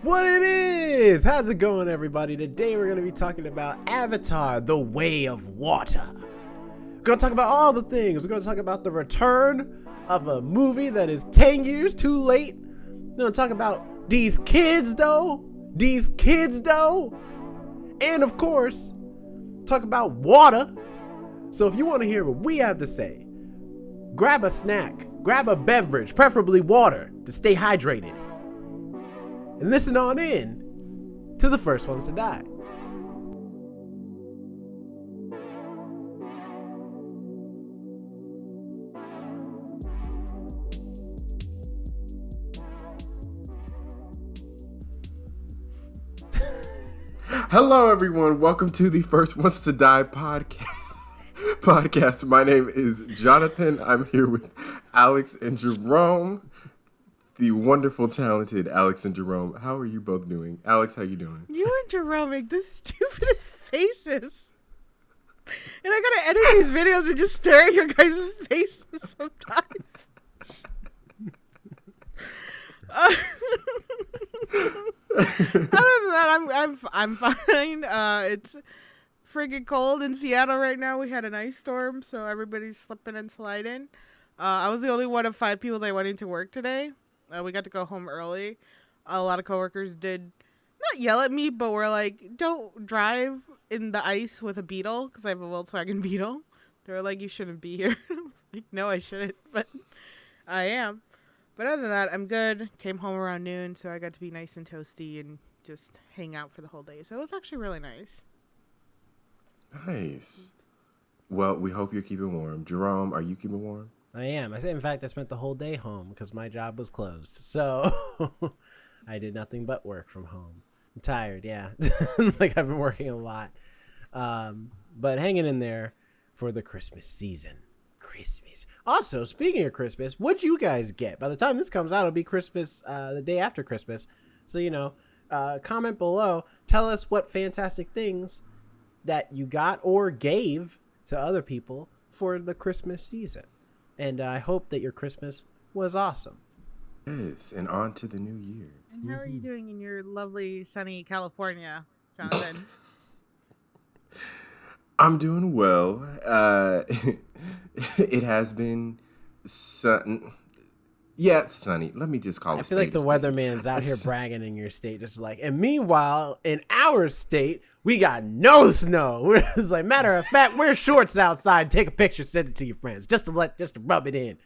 What it is? How's it going, everybody? Today we're going to be talking about Avatar: The Way of Water. We're going to talk about all the things. We're going to talk about the return of a movie that is 10 years too late. We're going to talk about these kids, though. And, of course, talk about water. So if you want to hear what we have to say, grab a snack, grab a beverage, preferably water, to stay hydrated. And listen on in to the first ones to die. Hello, everyone. Welcome to the First Ones to Die podcast. My name is Jonathan. I'm here with Alex and Jerome. The wonderful, talented Alex and Jerome. How are you both doing? Alex, how you doing? You and Jerome make the stupidest faces. And I gotta edit these videos and just stare at your guys' faces sometimes. Other than that, I'm fine. It's friggin' cold in Seattle right now. We had an ice storm, so everybody's slipping and sliding. I was the only one of 5 people that went into work today. We got to go home early. A lot of coworkers did not yell at me, but were like, "Don't drive in the ice with a Beetle," because I have a Volkswagen Beetle. They were like, "You shouldn't be here." I was like, "No, I shouldn't," but I am. But other than that, I'm good. Came home around noon, so I got to be nice and toasty and just hang out for the whole day. So it was actually really nice. Nice. Well, we hope you're keeping warm. Jerome, are you keeping warm? I am. In fact, I spent the whole day home because my job was closed. So I did nothing but work from home. I'm tired, yeah. Like I've been working a lot. But hanging in there for the Christmas season. Christmas. Also, speaking of Christmas, what'd you guys get? By the time this comes out, it'll be Christmas, the day after Christmas. So, comment below. Tell us what fantastic things that you got or gave to other people for the Christmas season. And I hope that your Christmas was awesome. Yes, and on to the new year. And how are you doing in your lovely, sunny California, Jonathan? I'm doing well. It has been sunny. Let me just call it. I feel like the weatherman's out here bragging in your state, just like. And meanwhile, in our state, we got no snow. It's like, matter of fact, wear shorts outside, take a picture, send it to your friends, just to rub it in,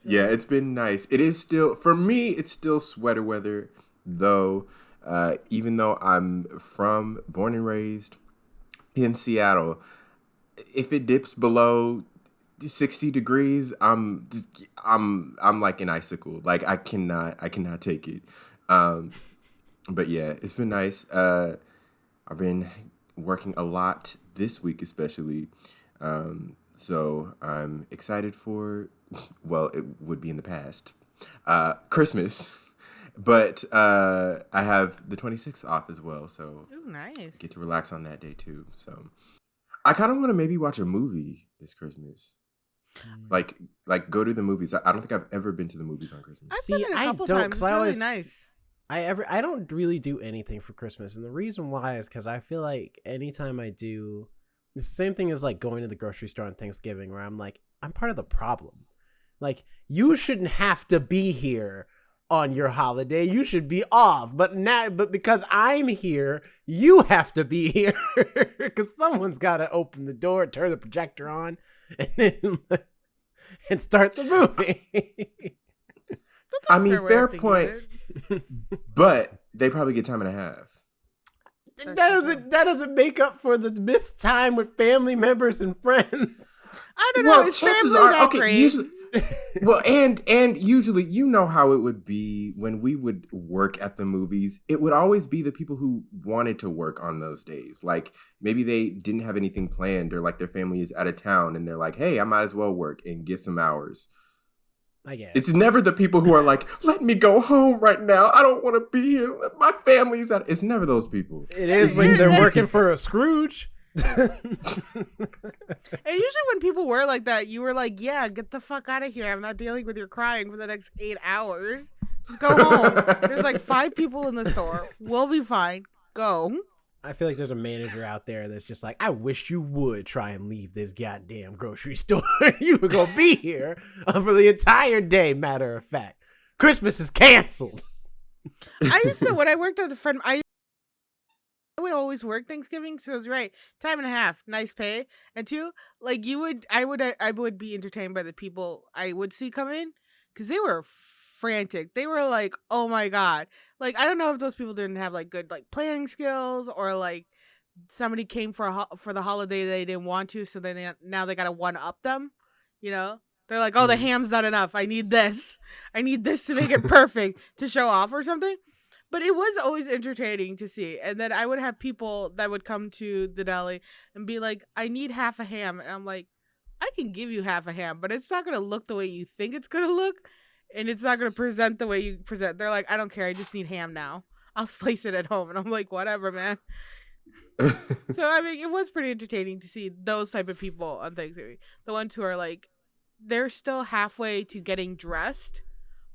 Yeah, it's been nice. It is still, for me, it's still sweater weather, though. Even though I'm born and raised in Seattle, if it dips below 60 degrees, I'm like an icicle. Like I cannot take it. But yeah, it's been nice. I've been working a lot this week, especially. So I'm excited for, well, it would be in the past, Christmas. But I have the 26th off as well, so Ooh, nice. Get to relax on that day too. So I kind of want to maybe watch a movie this Christmas. Like go to the movies. I don't think I've ever been to the movies on Christmas. I've been a couple times. It's really nice. I don't really do anything for Christmas, and the reason why is because I feel like anytime I do, it's the same thing as like going to the grocery store on Thanksgiving, where I'm like, I'm part of the problem. Like, you shouldn't have to be here on your holiday. You should be off, but because I'm here, you have to be here because someone's got to open the door, turn the projector on, and start the movie. I mean, fair point, but they probably get time and a half. That doesn't make up for the missed time with family members and friends. I don't know. It's chances are okay. Usually, well, and usually, you know how it would be when we would work at the movies. It would always be the people who wanted to work on those days. Like maybe they didn't have anything planned, or like their family is out of town, and they're like, "Hey, I might as well work and get some hours." I guess it's never the people who are like, "Let me go home right now. I don't want to be here. My family's out." It's never those people. It is when they're working for a Scrooge. And usually when people were like that, you were like, yeah, get the fuck out of here. I'm not dealing with your crying for the next 8 hours. Just go home. There's like 5 people in the store. We'll be fine. Go. I feel like there's a manager out there that's just like, I wish you would try and leave this goddamn grocery store. You were going to be here for the entire day, matter of fact. Christmas is canceled. I used to, when I worked at a friend, I would always work Thanksgiving, so it was right. Time and a half, nice pay. And 2, like I would be entertained by the people I would see come in because they were frantic. They were like, oh my God. Like, I don't know if those people didn't have like good like planning skills or like somebody came for the holiday they didn't want to, so then now they gotta one up them, you know? They're like, oh, the ham's not enough. I need this to make it perfect to show off or something. But it was always entertaining to see. And then I would have people that would come to the deli and be like, I need half a ham. And I'm like, I can give you half a ham, but it's not going to look the way you think it's going to look. And it's not going to present the way you present. They're like, I don't care. I just need ham now. I'll slice it at home. And I'm like, whatever, man. So, I mean, it was pretty entertaining to see those type of people on Thanksgiving. The ones who are like, they're still halfway to getting dressed,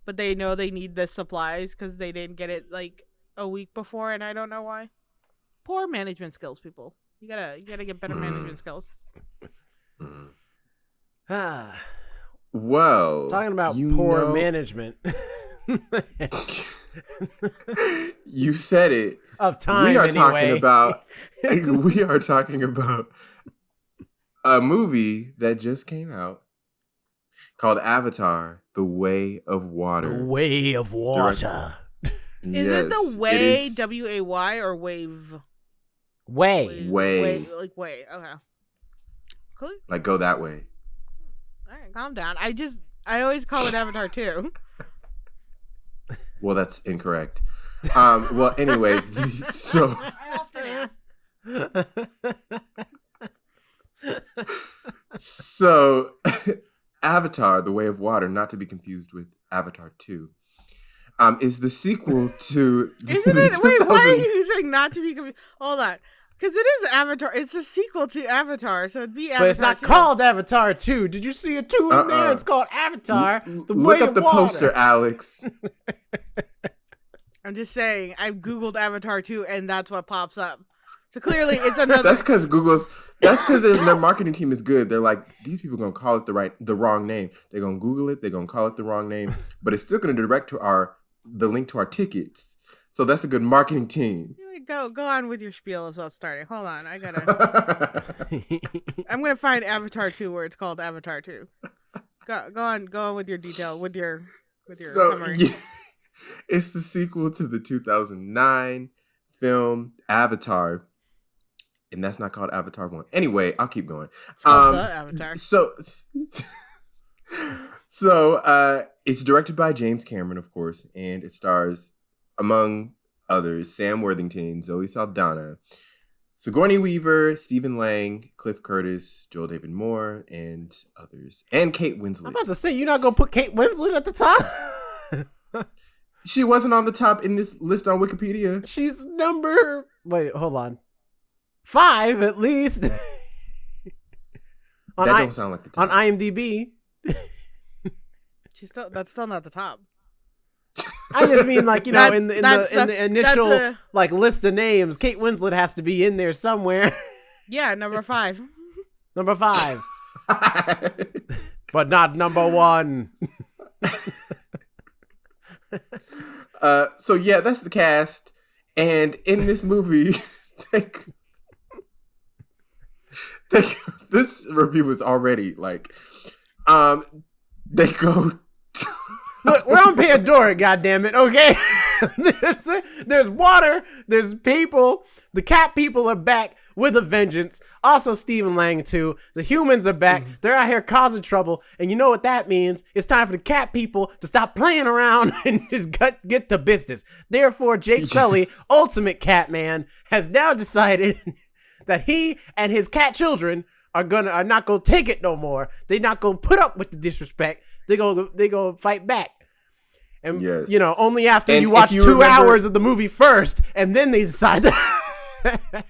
but they know they need the supplies because they didn't get it like a week before, and I don't know why. Poor management skills, people. You gotta get better management skills. Well, talking about poor management. You said it. Of time, we are anyway. We are talking about a movie that just came out called Avatar: The Way of Water. The Way of Water. Is it the way, W-A-Y, or wave? Way. Like way. Okay. Cool. Like go that way. All right, calm down. I always call it Avatar 2. Well, that's incorrect. Well, anyway, so I often am. So Avatar: The Way of Water, not to be confused with Avatar 2, is the sequel to Isn't it? Wait, why are you saying not to be confused? Hold on. Because it is Avatar. It's a sequel to Avatar, so it'd be Avatar. But it's not 2. called Avatar 2. Did you see a 2 in there? It's called Avatar: The Way Look up of the Water. poster, Alex. I'm just saying, I've Googled Avatar 2, and that's what pops up. So clearly, it's another. That's because their marketing team is good. They're like, these people are gonna call it the wrong name. They're gonna Google it. They're gonna call it the wrong name, but it's still gonna direct to the link to our tickets. So that's a good marketing team. Go on with your spiel as well. Starting. Hold on, I gotta. I'm gonna find Avatar 2 where it's called Avatar 2. Go on with your detail with your summary. Yeah, it's the sequel to the 2009 film Avatar. And that's not called Avatar 1. Anyway, I'll keep going. It's called The Avatar. So it's directed by James Cameron, of course, and it stars, among others, Sam Worthington, Zoe Saldana, Sigourney Weaver, Stephen Lang, Cliff Curtis, Joel David Moore, and others. And Kate Winslet. I'm about to say, you're not going to put Kate Winslet at the top? She wasn't on the top in this list on Wikipedia. She's number... Wait, hold on. 5 at least. That don't sound like the top. On IMDb. That's still not the top. I just mean, like, you know, in the initial like list of names, Kate Winslet has to be in there somewhere. Yeah, number 5. Number 5. But not number 1. So yeah, that's the cast. And in this movie, this review is already like, they go. Look, we're on Pandora, goddammit, okay? There's water, there's people, the cat people are back with a vengeance. Also, Stephen Lang, too. The humans are back. They're out here causing trouble. And you know what that means? It's time for the cat people to stop playing around and just get to business. Therefore, Jake Sully, ultimate cat man, has now decided that he and his cat children are not gonna take it no more. They're not gonna put up with the disrespect. They go fight back. And yes. You know, only after and you watch 2 hours of the movie first, and then they decide that.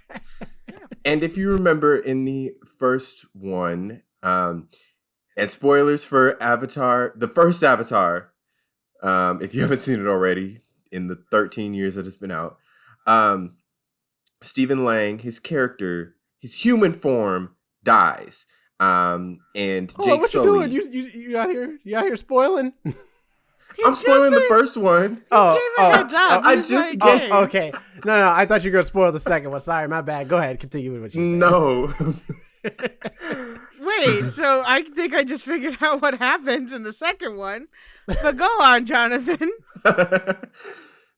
And if you remember in the first one, and spoilers for Avatar, the first Avatar, if you haven't seen it already in the 13 years that it's been out, Stephen Lang, his character, his human form dies. And Hold on, Jake what Sully. you doing? You out here? You out here spoiling? I'm spoiling the first one. Okay. No, I thought you were gonna spoil the second one. Sorry, my bad. Go ahead, continue with what you said. No. Wait, so I think I just figured out what happens in the second one. But go on, Jonathan.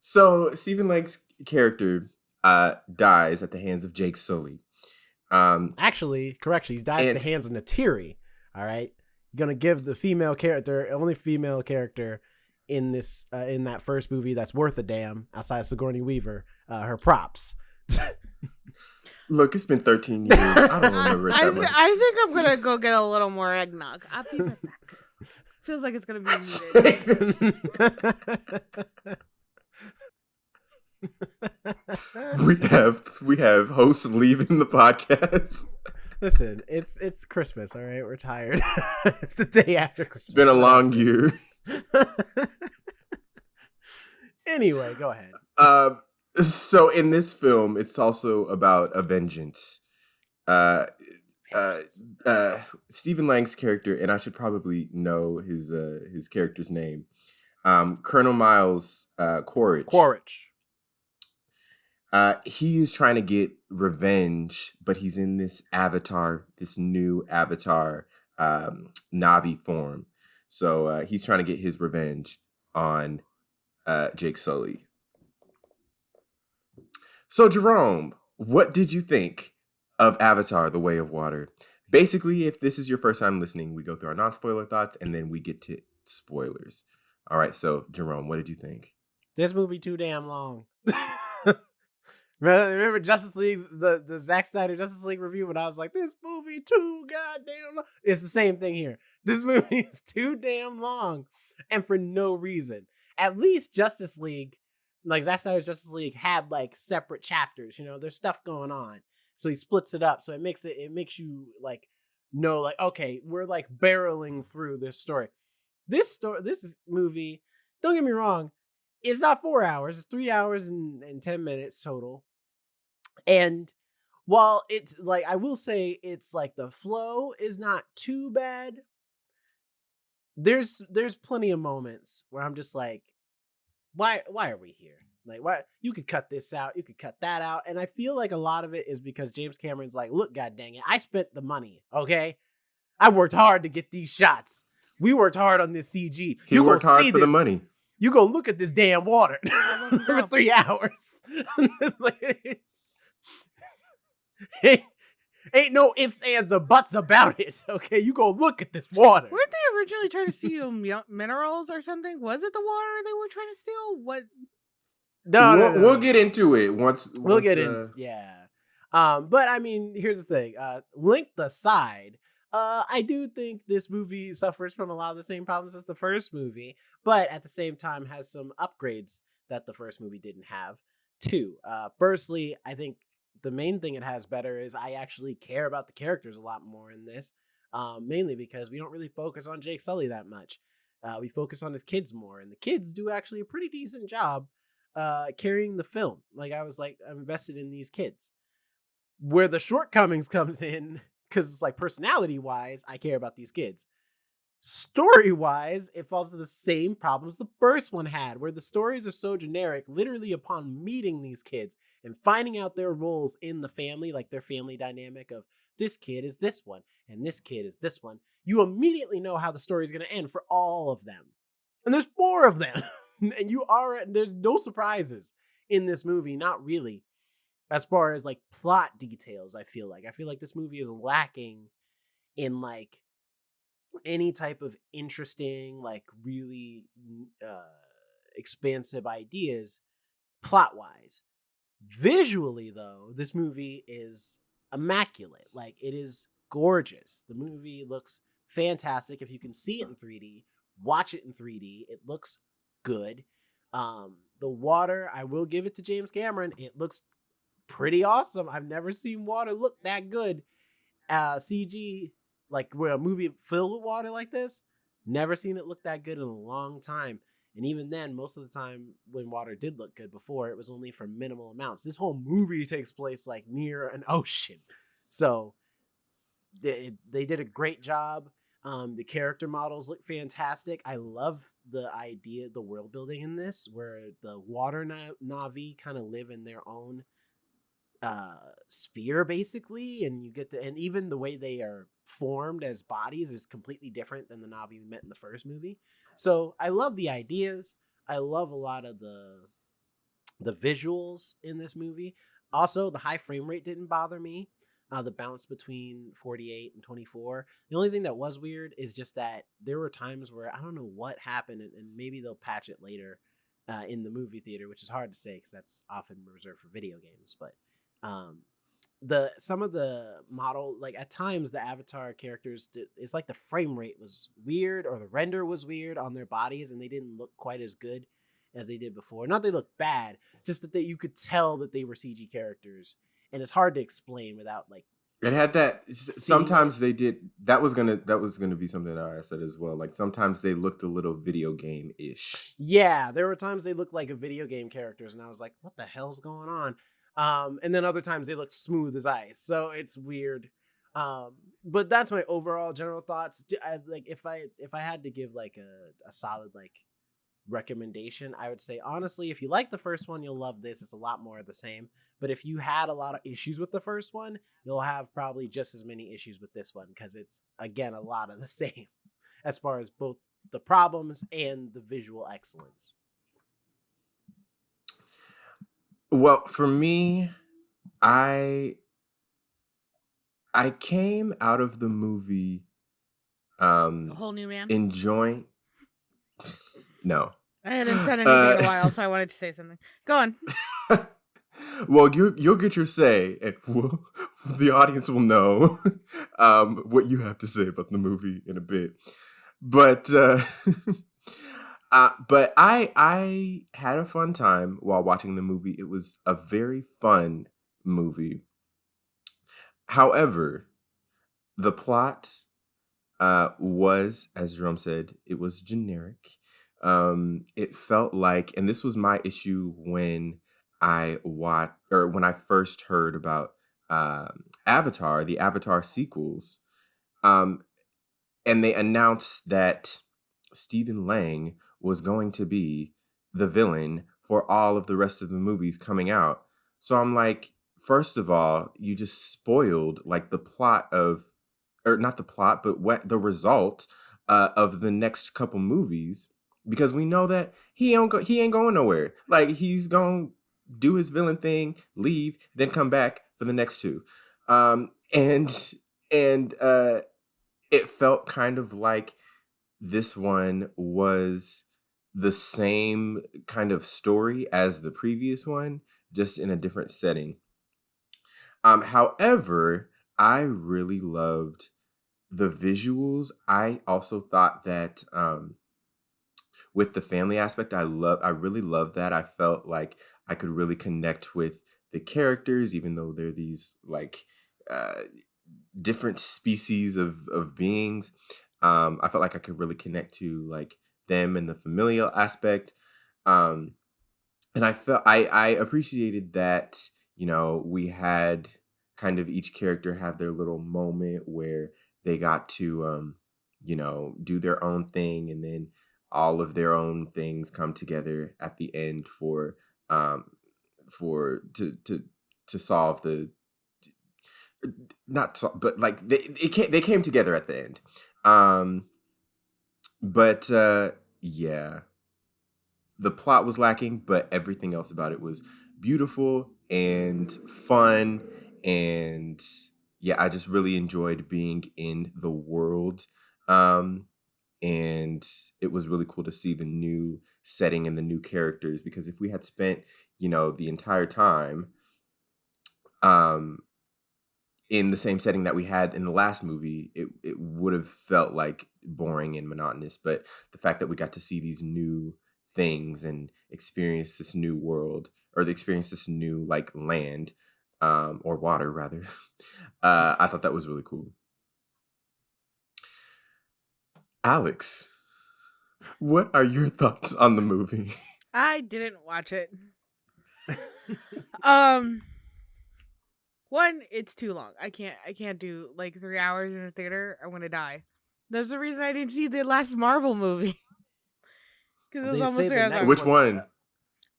So Stephen Lang's character dies at the hands of Jake Sully. Actually, correction, he dies at the hands of Natiri. All right, you're gonna give the only female character in this in that first movie that's worth a damn outside of Sigourney Weaver, her props. Look, it's been 13 years. I don't remember it that much. I think I'm gonna go get a little more eggnog. I'll be right back. Feels like it's gonna be needed. we have hosts leaving the podcast. Listen, it's Christmas, all right? We're tired. It's the day after Christmas. It's been a long year. Anyway, go ahead. So in this film, it's also about a vengeance. Stephen Lang's character, and I should probably know his character's name, Colonel Miles Quaritch. He is trying to get revenge, but he's in this new avatar, Navi form. So he's trying to get his revenge on Jake Sully. So Jerome, what did you think of Avatar: The Way of Water? Basically, if this is your first time listening, we go through our non-spoiler thoughts and then we get to spoilers. All right, so Jerome, what did you think? This movie too damn long. Remember Justice League, the Zack Snyder Justice League review when I was like, this movie too goddamn long. It's the same thing here. This movie is too damn long and for no reason. At least Justice League, like Zack Snyder's Justice League, had like separate chapters. You know, there's stuff going on, so he splits it up. So it makes you like know, like, okay, we're like barreling through this story. This movie, don't get me wrong, it's not 4 hours. It's 3 hours and 10 minutes total. And while it's like, I will say it's like the flow is not too bad. There's plenty of moments where I'm just like, why are we here? Like, why? You could cut this out, you could cut that out, and I feel like a lot of it is because James Cameron's like, look, god dang it, I spent the money, okay? I worked hard to get these shots. We worked hard on this CG. He worked hard for the money. You go look at this damn water for 3 hours. Ain't no ifs, ands, or buts about it. Okay, you go look at this water. Weren't they originally trying to steal minerals or something? Was it the water they were trying to steal? What? No. We'll get into it once we'll get in. Yeah. But I mean, here's the thing. Length aside, I do think this movie suffers from a lot of the same problems as the first movie, but at the same time has some upgrades that the first movie didn't have too. Firstly, I think the main thing it has better is I actually care about the characters a lot more in this, mainly because we don't really focus on Jake Sully that much. We focus on his kids more, and the kids do actually a pretty decent job carrying the film. Like, I'm invested in these kids. Where the shortcomings comes in, because it's like personality wise, I care about these kids. Story wise, it falls to the same problems the first one had, where the stories are so generic. Literally, upon meeting these kids and finding out their roles in the family, like their family dynamic of this kid is this one and this kid is this one, you immediately know how the story is going to end for all of them. And there's 4 of them. And there's no surprises in this movie, not really. As far as like plot details, I feel like this movie is lacking in like any type of interesting, like really expansive ideas plot wise. Visually though, this movie is immaculate. Like, it is gorgeous. The movie looks fantastic. If you can see it in 3D, watch it in 3D. It looks good. The water, I will give it to James Cameron. It looks pretty awesome. I've never seen water look that good. CG, like where a movie filled with water like this, never seen it look that good in a long time. And even then, most of the time when water did look good before, it was only for minimal amounts. This whole movie takes place like near an ocean. So they did a great job. The character models look fantastic. I love the idea, the world building in this, where the water Navi kind of live in their own sphere basically, and you get to, and even the way they are formed as bodies is completely different than the Navi we met in the first movie. So I love the ideas. I love a lot of the visuals in this movie. Also, the high frame rate didn't bother me. The bounce between 48 and 24. The only thing that was weird is just that there were times where I don't know what happened, and maybe they'll patch it later in the movie theater, which is hard to say because that's often reserved for video games. But some of the model, like at times the Avatar characters, it's like the frame rate was weird or the render was weird on their bodies, and they didn't look quite as good as they did before. Not they look bad, just that you could tell that they were CG characters. And it's hard to explain without like. It had that. Sometimes they did. That was gonna be something that I said as well. Like sometimes they looked a little video game ish. Yeah, there were times they looked like a video game characters, and I was like, "What the hell's going on?" And then other times they looked smooth as ice. So it's weird. But that's my overall general thoughts. If I had to give like a solid like recommendation, I would say honestly, if you like the first one, you'll love this. It's a lot more of the same. But if you had a lot of issues with the first one, you'll have probably just as many issues with this one, because it's again a lot of the same as far as both the problems and the visual excellence. Well, for me, I came out of the movie A whole new man. enjoying. No. I hadn't said anything in a while, so I wanted to say something. Go on. Well, you'll get your say, and the audience will know what you have to say about the movie in a bit. But but I had a fun time while watching the movie. It was a very fun movie. However, the plot was, as Jerome said, it was generic. It felt like, and this was my issue when when I first heard about Avatar, the Avatar sequels, and they announced that Stephen Lang was going to be the villain for all of the rest of the movies coming out. So I'm like, first of all, you just spoiled like the plot of, or not the plot, but the result of the next couple movies, because we know that he ain't going nowhere. Like he's going to do his villain thing, leave, then come back for the next two. And it felt kind of like this one was the same kind of story as the previous one, just in a different setting. However, I really loved the visuals. I also thought that with the family aspect, I really loved that. I felt like I could really connect with the characters, even though they're these like different species of beings. I felt like I could really connect to like them and the familial aspect. And I appreciated that, we had kind of each character have their little moment where they got to, do their own thing, and then all of their own things come together at the end to solve the, not so, but like they came together at the end. But yeah, the plot was lacking, but everything else about it was beautiful and fun. And yeah, I just really enjoyed being in the world. And it was really cool to see the new setting and the new characters, because if we had spent, the entire time in the same setting that we had in the last movie, it would have felt like boring and monotonous. But the fact that we got to see these new things and experience this new world, or experience this new like land, or water rather. I thought that was really cool. Alex, what are your thoughts on the movie? I didn't watch it. Um, One, it's too long. I can't do like 3 hours in the theater. I'm gonna die. There's a reason I didn't see the last Marvel movie because it was They almost say 3 the hours. next Which one?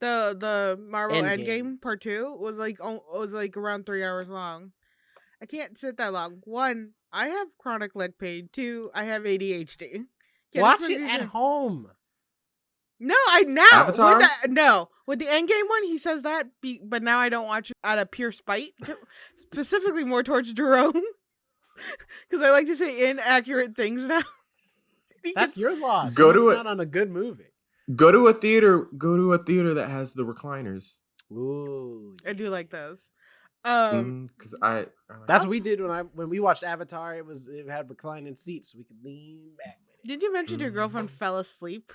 The Marvel Endgame. Endgame Part 2 was like around 3 hours long. I can't sit that long. One, I have chronic leg pain. Two, I have ADHD. Can't Watch spend it these- at home. No, I now Avatar? with the Endgame one, he says that, but now I don't watch it out of pure spite, specifically more towards Jerome, because I like to say inaccurate things now. That's your loss. Go Go to to it. not on a good movie. Go to a theater. Go to a theater that has the recliners. Ooh, I do like those. Because I like that's what we did when we watched Avatar. It had reclining seats, so we could lean back. Did you mention your girlfriend fell asleep?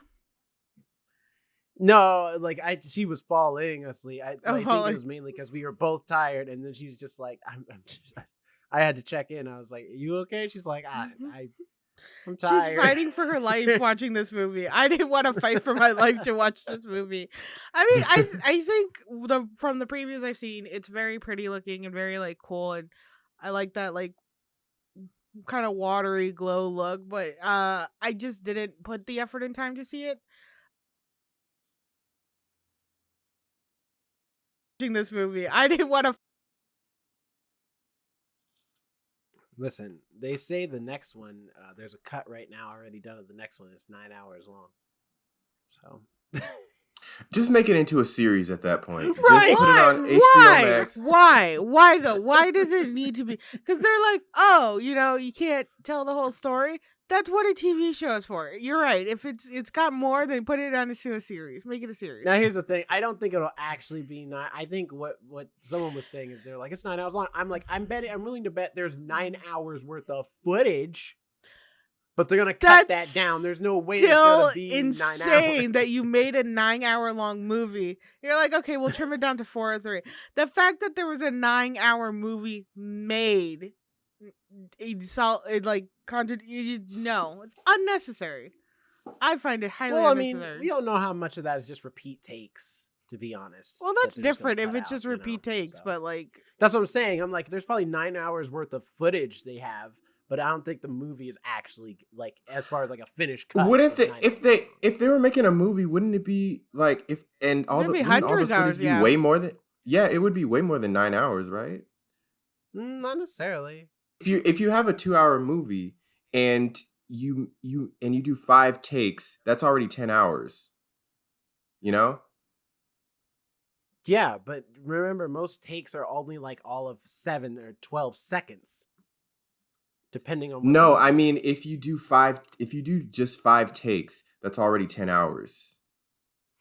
No, like she was falling asleep. I think falling. it was mainly because we were both tired, and then she was just like, I had to check in. I was like, "Are you okay?" She's like, I'm tired. She's fighting for her life watching this movie. I didn't want to fight for my life to watch this movie. I mean, I think from the previews I've seen, it's very pretty looking and very like cool, and I like that like kind of watery glow look. But I just didn't put the effort and time to see it. Watching this movie, I didn't want to. Listen, they say the next one. There's a cut right now already done of the next one. It's 9 hours long. So just make it into a series at that point. Right? Just put it on HBO Why? Max. Why though? Why does it need to be? Because they're like, oh, you can't tell the whole story. That's what a TV show is for. You're right. If it's got more, then put it on a series. Make it a series. now here's the thing. I don't think it'll actually be 9. I think what someone was saying is they're like it's 9 hours long. I'm like I'm willing to bet there's 9 hours worth of footage, but they're gonna cut That's that down. There's no way Still it's gonna be 9 insane hours. that you made a 9-hour long movie. You're like, okay, we'll trim it down to 4 or 3. The fact that there was a 9-hour movie made, no, it's unnecessary. I find it highly Well, I mean, unnecessary. we don't know how much of that is just repeat takes, to be honest. Well, that that's they're just gonna different if cut it's just out, repeat takes, so. but like, That's what I'm saying. I'm like, there's probably 9 hours worth of footage they have, but I don't think the movie is actually like as far as like a finished cut. Wouldn't is they 9 if they were making a movie? Wouldn't it be like if and all There'd the be wouldn't all the hundreds of footage hours, be yeah. way more than it would be way more than 9 hours, right? Not necessarily. If you have a 2-hour movie and you do 5 takes, that's already 10 hours. You know? Yeah, but remember, most takes are only like all of 7 or 12 seconds, depending on. What No, the movie I mean is. if you do just 5 takes, that's already 10 hours.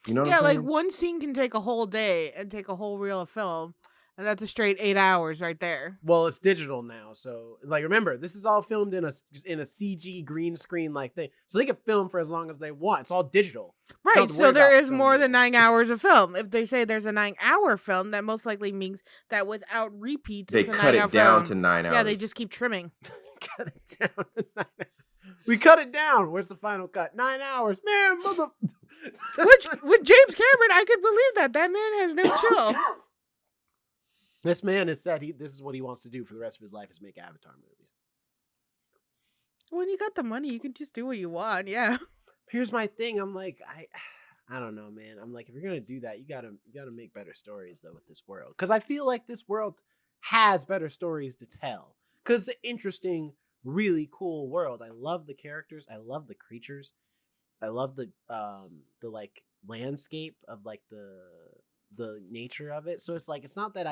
You know what yeah, I'm like saying? one scene can take a whole day and take a whole reel of film, and that's a straight 8 hours right there. Well, it's digital now, so like remember, this is all filmed in a CG green screen like thing, so they can film for as long as they want. It's all digital. Right, Don't so worry there about is more than filming 9 this. hours of film. If they say there's a 9-hour film, that most likely means that without repeats, They it's a cut 9-hour it down film. to 9 hours. Yeah, they just keep trimming. Cut it down. to 9 hours. We cut it down. Where's the final cut? 9 hours, man. Which with James Cameron, I could believe that. That man has no chill. This man has said this is what he wants to do for the rest of his life is make Avatar movies. When you got the money, you can just do what you want. Yeah. Here's my thing. I'm like, I don't know, man. I'm like, if you're gonna do that, you gotta make better stories though with this world, because I feel like this world has better stories to tell. Because it's an interesting, really cool world. I love the characters. I love the creatures. I love the like landscape of like the nature of it. So it's like it's not that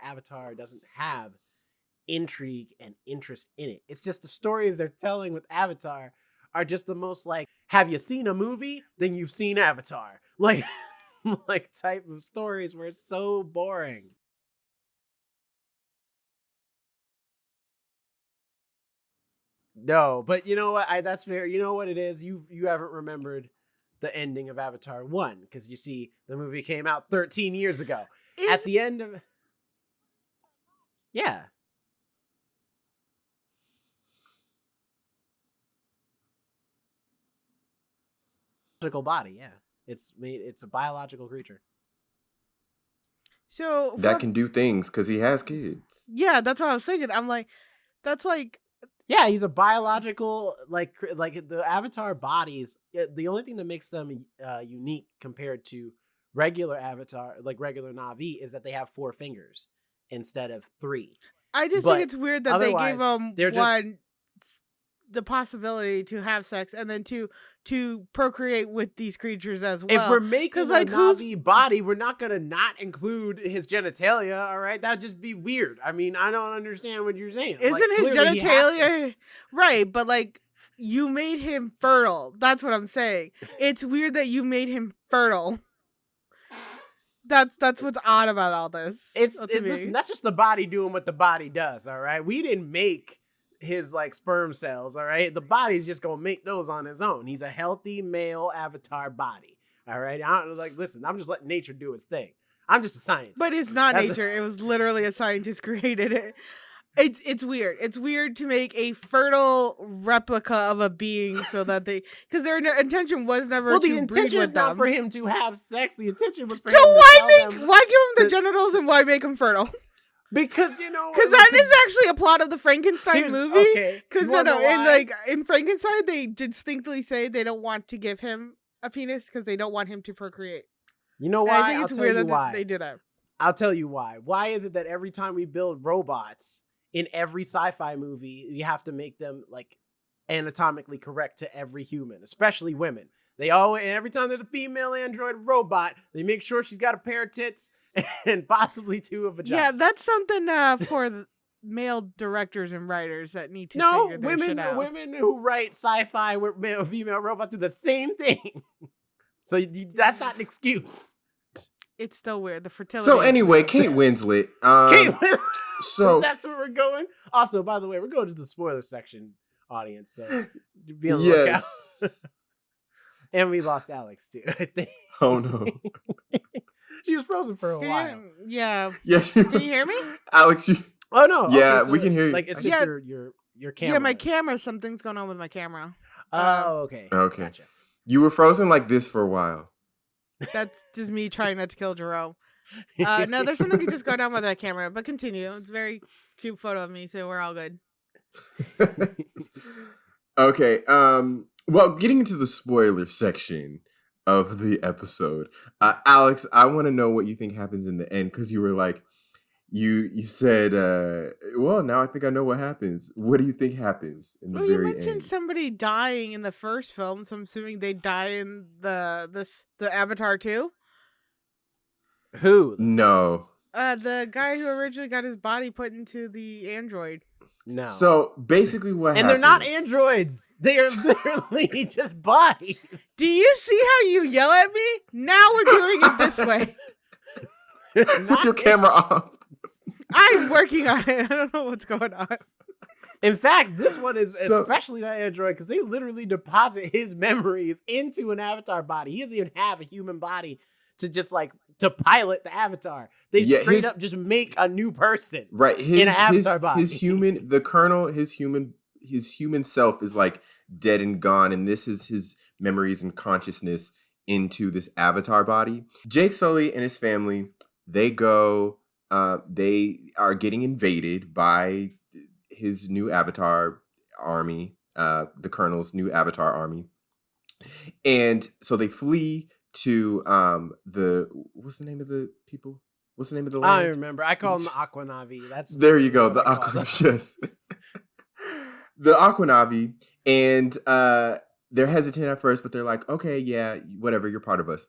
Avatar doesn't have intrigue and interest in it. It's just the stories they're telling with Avatar are just the most like, have you seen a movie? Then you've seen Avatar. Like like type of stories where it's so boring. No, but you know what? That's fair. You know what it is? You haven't remembered the ending of Avatar 1 because you see the movie came out 13 years ago. At the end of Yeah. Biological body, yeah. It's a biological creature. So That can do things because he has kids. yeah, that's what I was thinking. I'm like, that's like Yeah, he's a biological like the Avatar bodies. The only thing that makes them unique compared to regular Avatar, like regular Na'vi, is that they have 4 fingers instead of 3. I just But think it's weird that they gave them they're just the possibility to have sex and then to procreate with these creatures as well. if we're making a like, Na'vi body, we're not gonna not include his genitalia. All right, that'd just be weird. I mean, I don't understand what you're saying. Isn't Like, his clearly he has to. genitalia right? But like, you made him fertile. That's what I'm saying. It's weird that you made him fertile. That's what's odd about all this. Listen, that's just the body doing what the body does. All right, we didn't make his like sperm cells. All right, the body's just gonna make those on his own. He's a healthy male Avatar body. All right, listen, I'm just letting nature do its thing. I'm just a scientist. But it's not nature. It was literally a scientist created it. It's weird. It's weird to make a fertile replica of a being so that because their intention was never to breed with them. The intention is not for him to have sex. The intention was for him so to why give him the genitals and why make him fertile? Because because that is actually a plot of the Frankenstein movie. Okay, because in Frankenstein they distinctly say they don't want to give him a penis because they don't want him to procreate. You know why? And I think it's weird that they do that. I'll tell you why. Why is it that every time we build robots in every sci-fi movie, you have to make them like anatomically correct to every human, especially women? And every time there's a female android robot, they make sure she's got a pair of tits and possibly 2 of vagina. Yeah, that's something for the male directors and writers that need to figure their shit out. Women who write sci-fi with female robots do the same thing. So that's not an excuse. It's still weird. The fertility. So anyway, Kate Winslet. Kate Winslet. So that's where we're going. Also, by the way, we're going to the spoiler section, audience. So be on the lookout. And we lost Alex too, I think. Oh no. She was frozen for a while. Yeah. Yes. Can you hear me? Alex, you. Oh no. Yeah, okay, so we can hear you. Like it's just your camera. Yeah, my camera. Something's going on with my camera. Oh, okay. Okay. Gotcha. You were frozen like this for a while. That's just me trying not to kill Jerome. No, there's something that just going on with my camera, but continue. It's a very cute photo of me, so we're all good. Okay. Well, getting into the spoiler section of the episode, Alex, I want to know what you think happens in the end because you were like, you said, well, now I think I know what happens. What do you think happens in the very end? You mentioned somebody dying in the first film, so I'm assuming they die in the Avatar 2. Who? No. The guy who originally got his body put into the android. No. So basically what and happens... they're not androids. They are literally just bodies. Do you see how you yell at me? Now we're doing it this way. Put your camera off. I'm working on it. I don't know what's going on. In fact, this one is especially not android because they literally deposit his memories into an avatar body. He doesn't even have a human body to just like to pilot the avatar. They straight up just make a new person, right? In an avatar body. His human, the Colonel, his human self is like dead and gone, and this is his memories and consciousness into this avatar body. Jake Sully and his family, they go. They are getting invaded by his new avatar army, the Colonel's new avatar army, and so they flee to what's the name of the people? What's the name of the land? I don't remember. I call them the Aquanavi. There you go. The yes. The Aquanavi, and they're hesitant at first, but they're like, okay, yeah, whatever, you're part of us.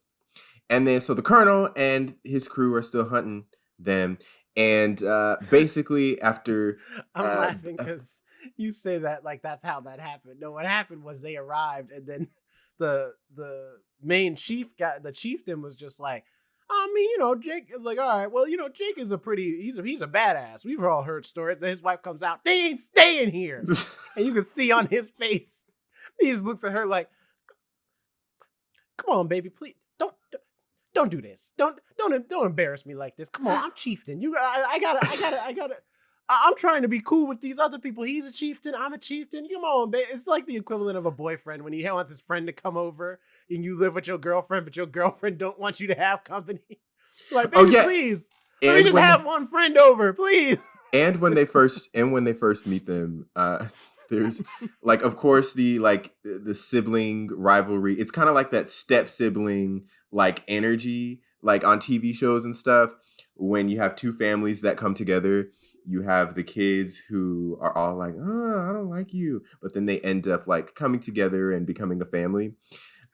And then so the Colonel and his crew are still hunting them, and basically after I'm laughing because you say that like that's how that happened. No, what happened was they arrived, and then the main chieftain was just like, I mean, Jake is like, all right, well, Jake is he's a badass. We've all heard stories that his wife comes out, they ain't staying here. And you can see on his face, he just looks at her like, come on, baby, please, don't do this. Don't embarrass me like this. Come on, I'm chieftain. I gotta I'm trying to be cool with these other people. He's a chieftain. I'm a chieftain. Come on, babe. It's like the equivalent of a boyfriend when he wants his friend to come over and you live with your girlfriend, but your girlfriend don't want you to have company. Like, baby, please. Let me just have one friend over, please. And when they first meet them, there's like, of course, the sibling rivalry. It's kind of like that step sibling like energy, like on TV shows and stuff. When you have two families that come together, you have the kids who are all like, "Oh, I don't like you," but then they end up like coming together and becoming a family.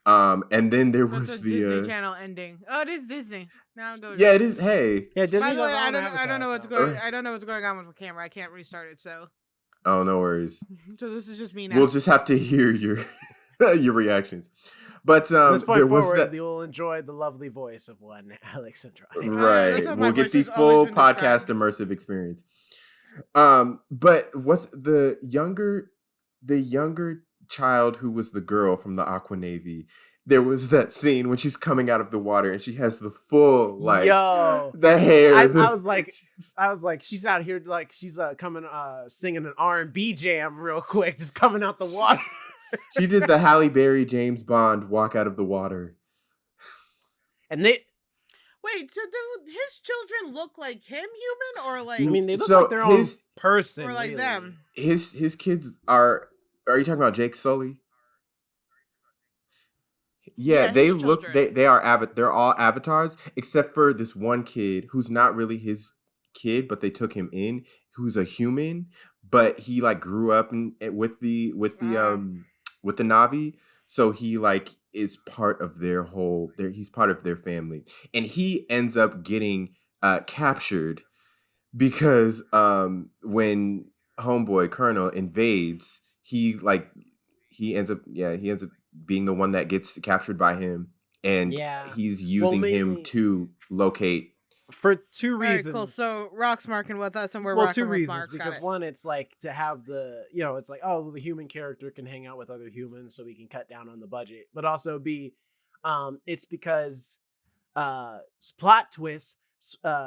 And then there was the Disney Channel ending. Oh, it is Disney. Now go. Yeah, it is. Hey. Yeah, Disney. By the way, I don't know what's going. I don't know what's going on with the camera. I can't restart it. So. Oh, no worries. So this is just me now. We'll just have to hear your your reactions. But this point forward, you will enjoy the lovely voice of one Alex Andrade. Right, we'll get the full podcast immersive experience. But what's the younger child who was the girl from the Aqua Navy? There was that scene when she's coming out of the water and she has the full the hair. I was like, she's out here like she's coming singing an R&B jam real quick, just coming out the water. She did the Halle Berry James Bond walk out of the water. And they wait, so do his children look like him, human, or like? I mean, they look like their own person, or like really. Them. His kids are. Are you talking about Jake Sully? Yeah, they look. They are they're all avatars except for this one kid who's not really his kid, but they took him in. Who's a human, but he like grew up with the Na'vi, so he like is part of their whole. He's part of their family, and he ends up getting captured because when Homeboy Colonel invades, he ends up being the one that gets captured by him, and he's using him to locate. For two reasons. Right, cool. So Rock's marking with us, and we're rocking two reasons. Mark. Because one, it's like to have the, it's like, oh, the human character can hang out with other humans, so we can cut down on the budget. But also B, it's because plot twist.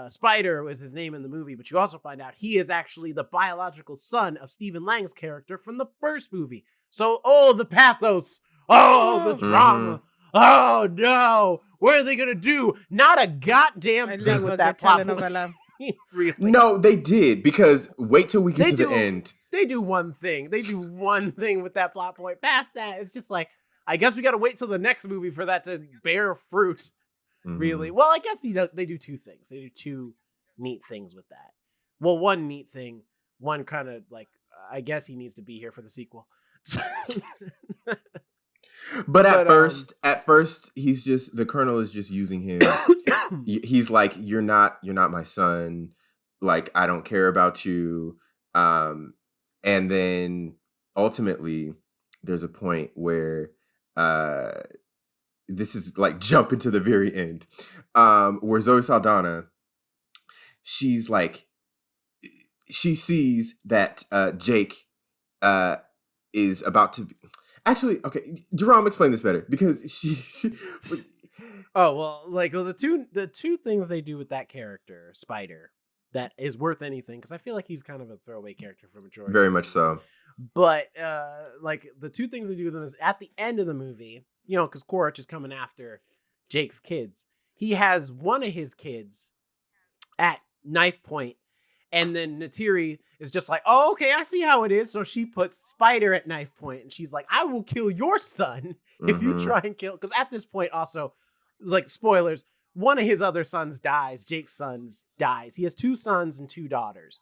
Spider was his name in the movie, but you also find out he is actually the biological son of Stephen Lang's character from the first movie. So, the pathos, the drama. Oh no! What are they gonna do? Not a goddamn thing with that plot. Really? No, they did, because wait till we get to the end. They do one thing. They do one thing with that plot point. Past that, it's just like, I guess we gotta wait till the next movie for that to bear fruit. Mm-hmm. Really? Well, I guess they do two things. They do two neat things with that. Well, one neat thing, one kind of like, I guess he needs to be here for the sequel. But at first, he's just, the Colonel is just using him. He's like, you're not my son. Like, I don't care about you. And then ultimately, there's a point where this is like jumping to the very end, where Zoe Saldana, she's like, she sees that Jake is about to. Actually, okay, Jerome, explain this better, because she the two things they do with that character, Spider, that is worth anything, because I feel like he's kind of a throwaway character for majority. Very much so. But the two things they do with him is at the end of the movie, because Quaritch is coming after Jake's kids. He has one of his kids at knife point. And then Neytiri is just like, oh, okay, I see how it is. So she puts Spider at knife point, and she's like, I will kill your son if you try and kill. Because at this point, also, like, spoilers, one of his other sons dies. Jake's son dies. He has two sons and two daughters,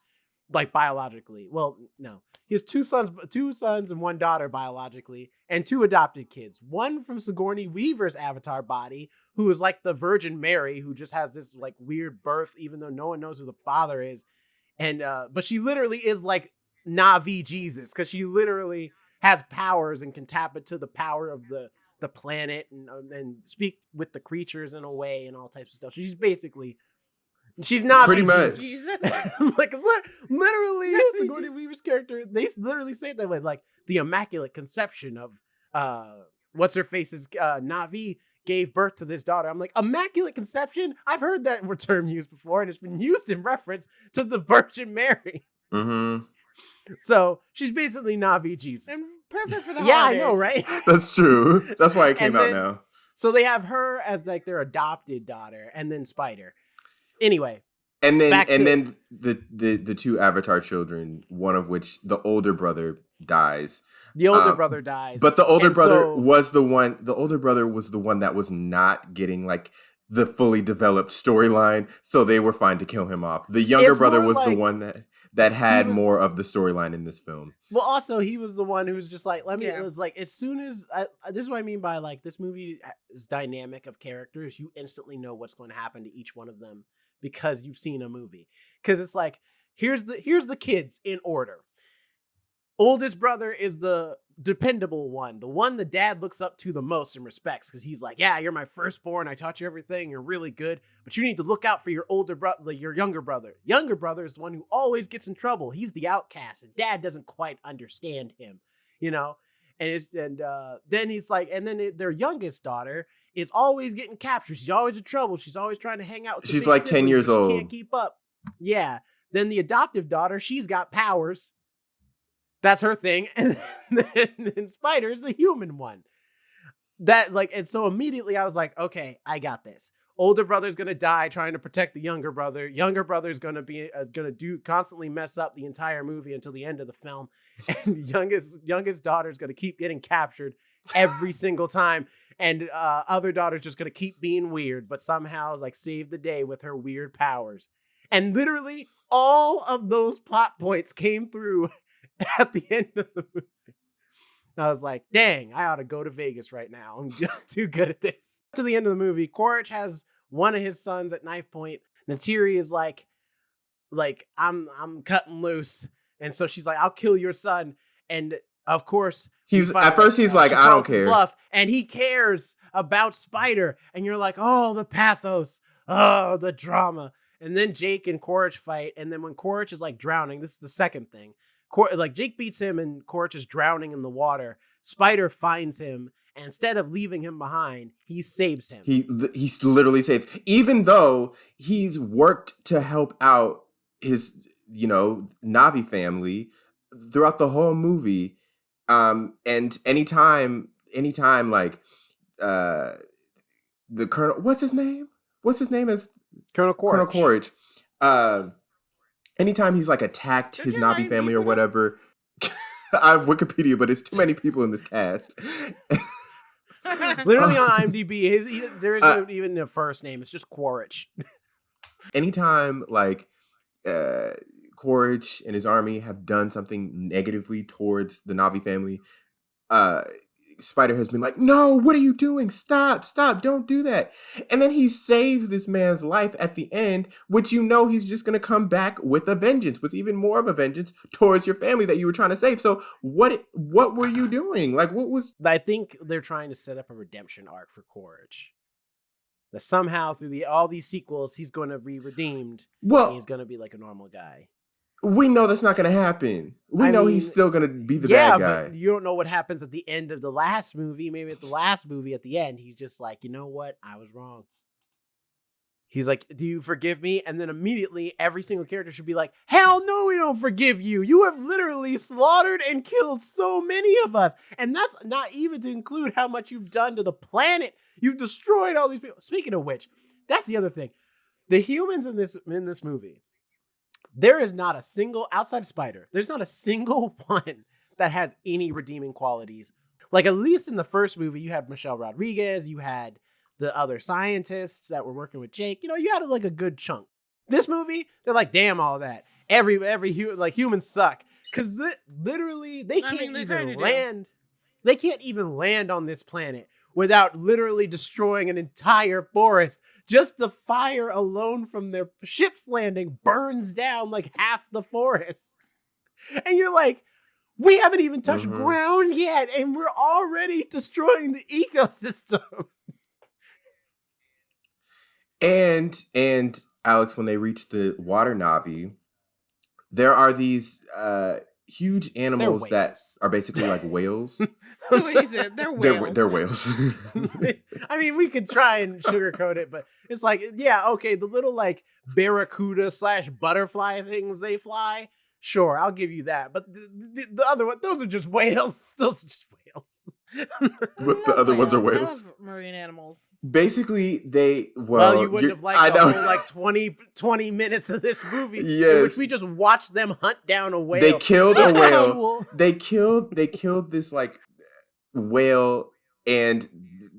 like, biologically. Well, no. He has two sons and one daughter biologically, and two adopted kids. One from Sigourney Weaver's avatar body, who is like the Virgin Mary, who just has this, like, weird birth, even though no one knows who the father is. And but she literally is like Na'vi Jesus, because she literally has powers and can tap into the power of the planet and speak with the creatures in a way and all types of stuff. She's Na'vi pretty much Jesus. Like literally Sigourney Weaver's character. They literally say it that way, like the Immaculate Conception of what's her face's Na'vi gave birth to this daughter. I'm like, Immaculate Conception? I've heard that term used before, and it's been used in reference to the Virgin Mary. Mm-hmm. So she's basically Navi Jesus. And perfect for the Yeah, I holidays. know, right? That's true. That's why it came out now. So they have her as like their adopted daughter, and then Spider. Anyway, and then the two Avatar children, one of which the older brother dies. The older brother dies, but the older brother was the one. The older brother was the one that was not getting like the fully developed storyline, so they were fine to kill him off. The younger brother was the one that had more of the storyline in this film. Well, also he was the one who was just like, it was like, as soon as this is what I mean by like this movie is dynamic of characters, you instantly know what's going to happen to each one of them because you've seen a movie. Because it's like, here's the kids in order. Oldest brother is the dependable one, the one the dad looks up to the most and respects, because he's like, yeah, you're my firstborn, I taught you everything, you're really good, but you need to look out for your older brother, like your younger brother. Younger brother is the one who always gets in trouble. He's the outcast, and dad doesn't quite understand him, you know. And then he's like, and then their youngest daughter is always getting captured. She's always in trouble. She's always trying to hang out with the she's big like 10 years old. She can't keep up. Yeah. Then the adoptive daughter, she's got powers. That's her thing. And then Spider's the human one. That like, and so immediately I was like, okay, I got this. Older brother's gonna die trying to protect the younger brother. Younger brother's gonna be constantly mess up the entire movie until the end of the film. And youngest daughter's gonna keep getting captured every single time. And other daughter's just gonna keep being weird, but somehow like save the day with her weird powers. And literally all of those plot points came through at the end of the movie. I was like, dang, I ought to go to Vegas right now. I'm too good at this. To the end of the movie, Quaritch has one of his sons at knife point. Natiri is like I'm cutting loose. And so she's like, I'll kill your son. And of course, at first he's like, I don't care. Bluff, and he cares about Spider. And you're like, oh, the pathos. Oh, the drama. And then Jake and Quaritch fight. And then when Quaritch is like drowning, this is the second thing. Like Jake beats him and Quaritch is drowning in the water. Spider finds him, and instead of leaving him behind, he saves him. He's literally saves, even though he's worked to help out his, Navi family throughout the whole movie. And anytime like the Colonel, what's his name? Is Colonel Quaritch. Colonel Quaritch. Anytime he's like attacked his Navi family or whatever, I have Wikipedia, but it's too many people in this cast. Literally on IMDb, there isn't even a first name. It's just Quaritch. Anytime like Quaritch and his army have done something negatively towards the Navi family, Spider has been like, no, what are you doing? Stop, don't do that. And then he saves this man's life at the end, which he's just going to come back with a vengeance, with even more of a vengeance towards your family that you were trying to save. So what were you doing? Like, what was... I think they're trying to set up a redemption arc for Quaritch. That somehow through all these sequels, he's going to be redeemed. Well, and he's going to be like a normal guy. We know that's not going to happen. I mean, he's still going to be the bad guy. But you don't know what happens at the end of the last movie. Maybe at the last movie, at the end, he's just like, you know what? I was wrong. He's like, do you forgive me? And then immediately, every single character should be like, hell no, we don't forgive you. You have literally slaughtered and killed so many of us. And that's not even to include how much you've done to the planet. You've destroyed all these people. Speaking of which, that's the other thing. The humans in this movie, there is not a single, outside Spider, there's not a single one that has any redeeming qualities. Like, at least in the first movie, you had Michelle Rodriguez, you had the other scientists that were working with Jake. You had like a good chunk. This movie, they're like, damn all that. Humans suck. Because literally, they can't even land. They can't even land on this planet without literally destroying an entire forest. Just the fire alone from their ship's landing burns down like half the forest. And you're like, we haven't even touched ground yet, and we're already destroying the ecosystem. And Alex, when they reach the water Navi, there are these huge animals that are basically like whales. They're whales. They're whales. I mean, we could try and sugarcoat it, but it's like, yeah, okay, the little like barracuda / butterfly things they fly. Sure, I'll give you that. But the other one, those are just whales. Those are just whales. But the other ones are I whales. love marine animals. Basically, Well, you wouldn't have liked I the know. whole like 20 minutes of this movie in Yes. which we just watched them hunt down a whale. They killed a The whale. actual- They killed this like whale, and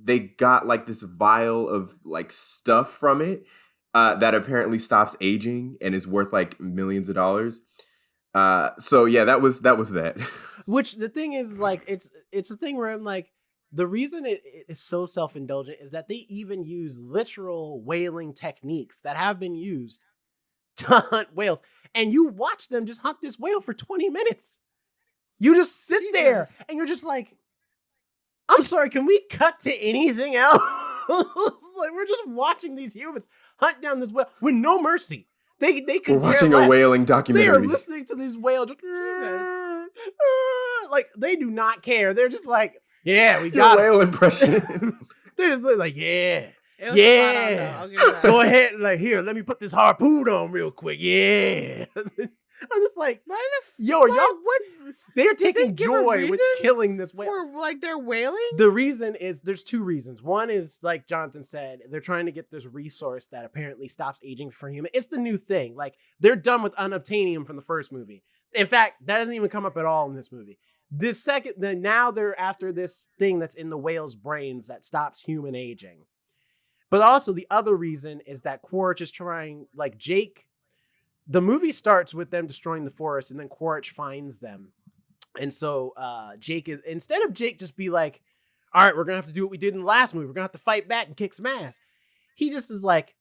they got like this vial of like stuff from it that apparently stops aging and is worth like millions of dollars. So yeah, that was that. Which the thing is, like, it's a thing where I'm like, the reason it is so self-indulgent is that they even use literal whaling techniques that have been used to hunt whales, and you watch them just hunt this whale for 20 minutes. You just sit there and you're just like, I'm sorry, can we cut to anything else? Like, we're just watching these humans hunt down this whale with no mercy. They could We're watching a whaling documentary. They are listening to these whales just, like, they do not care. They're just like, yeah, we got whale impression. They're just like, yeah. It was spot on, though. I'll give you that. Go ahead, like, here, let me put this harpoon on real quick. Yeah. I'm just like, Why the yo, why- y'all, what? they're Did they taking give a joy with reason killing this whale. For like they're whaling? The reason is, there's two reasons. One is, like Jonathan said, they're trying to get this resource that apparently stops aging for human. It's the new thing. Like, they're done with unobtainium from the first movie. In fact, that doesn't even come up at all in this movie. This second, then now they're after this thing that's in the whale's brains that stops human aging. But also the other reason is that Quaritch is trying, like, Jake. The movie starts with them destroying the forest, and then Quaritch finds them. And so Jake is, instead of Jake just be like, all right, we're going to have to do what we did in the last movie. We're going to have to fight back and kick some ass. He just is like,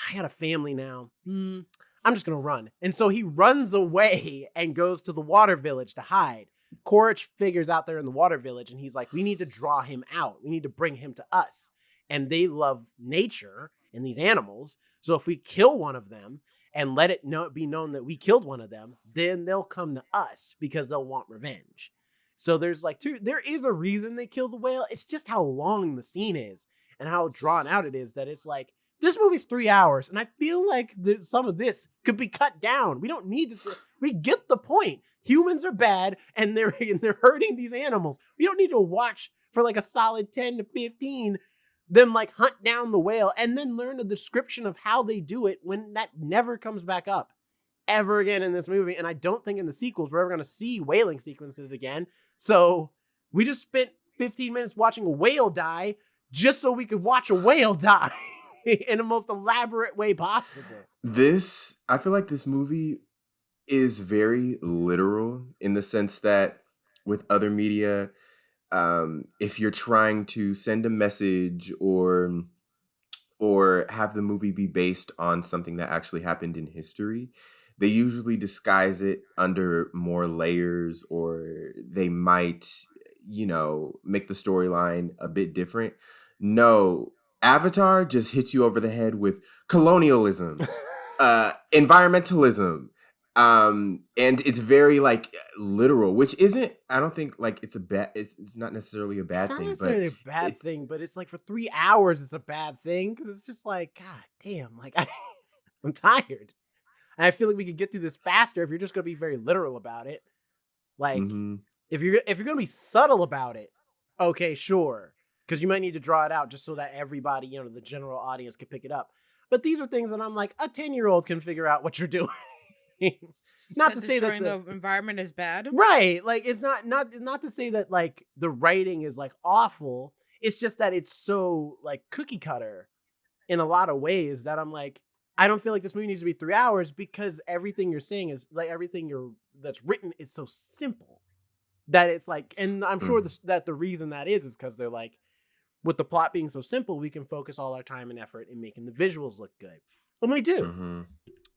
I got a family now. I'm just going to run. And so he runs away and goes to the water village to hide. Quaritch figures out there in the water village, and he's like, we need to draw him out. We need to bring him to us. And they love nature and these animals. So if we kill one of them and let it be known that we killed one of them, then they'll come to us because they'll want revenge. So there's like there is a reason they kill the whale. It's just how long the scene is and how drawn out it is that it's like, this movie's 3 hours, and I feel like some of this could be cut down. We don't need to. We get the point. Humans are bad, and they're hurting these animals. We don't need to watch for like a solid 10 to 15 them like hunt down the whale and then learn the description of how they do it when that never comes back up ever again in this movie. And I don't think in the sequels we're ever going to see whaling sequences again. So we just spent 15 minutes watching a whale die just so we could watch a whale die in the most elaborate way possible. I feel like this movie is very literal in the sense that with other media, if you're trying to send a message or have the movie be based on something that actually happened in history, they usually disguise it under more layers, or they might, make the storyline a bit different. No, Avatar just hits you over the head with colonialism, environmentalism, and it's very like literal, which isn't, I don't think like it's not necessarily a bad thing. It's not necessarily a bad thing, but it's like for 3 hours it's a bad thing because it's just like, God damn, like I'm tired. And I feel like we could get through this faster if you're just gonna be very literal about it. Like if you're gonna be subtle about it, okay, sure. Because you might need to draw it out just so that everybody, the general audience can pick it up. But these are things that I'm like, a 10-year-old can figure out what you're doing. Not to say that the environment is bad. Right. Like, it's not to say that like the writing is like awful. It's just that it's so like cookie cutter in a lot of ways that I'm like, I don't feel like this movie needs to be 3 hours because everything you're saying is like that's written is so simple that it's like, and I'm sure that the reason that is because they're like, with the plot being so simple, we can focus all our time and effort in making the visuals look good. And we do.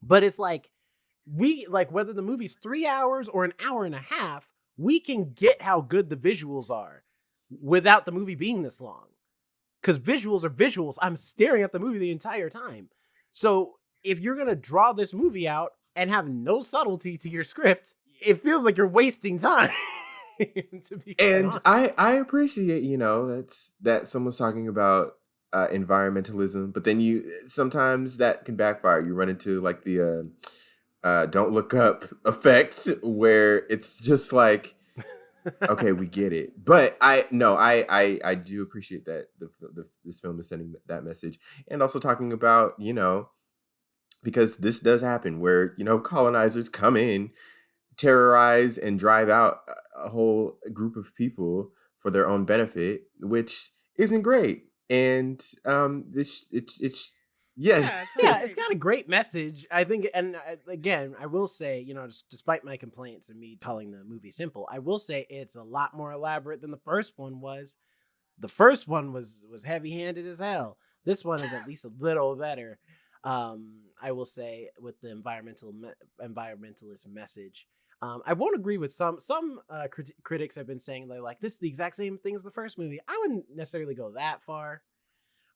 But it's like, whether the movie's 3 hours or an hour and a half, we can get how good the visuals are without the movie being this long. Because visuals are visuals. I'm staring at the movie the entire time. So if you're going to draw this movie out and have no subtlety to your script, it feels like you're wasting time. And I appreciate, that someone's talking about environmentalism, but then sometimes that can backfire. You run into like the Don't Look Up effect, where it's just like, okay, we get it. But I do appreciate that this film is sending that message, and also talking about, because this does happen where, colonizers come in, terrorize and drive out a whole group of people for their own benefit, which isn't great. And it's yeah. Yeah, it's got a great message, I think. And again, I will say, just despite my complaints and me calling the movie simple, I will say it's a lot more elaborate than the first one was. The first one was heavy-handed as hell. This one is at least a little better. I will say, with the environmentalist message. I won't agree with some critics have been saying they're like, this is the exact same thing as the first movie. I wouldn't necessarily go that far,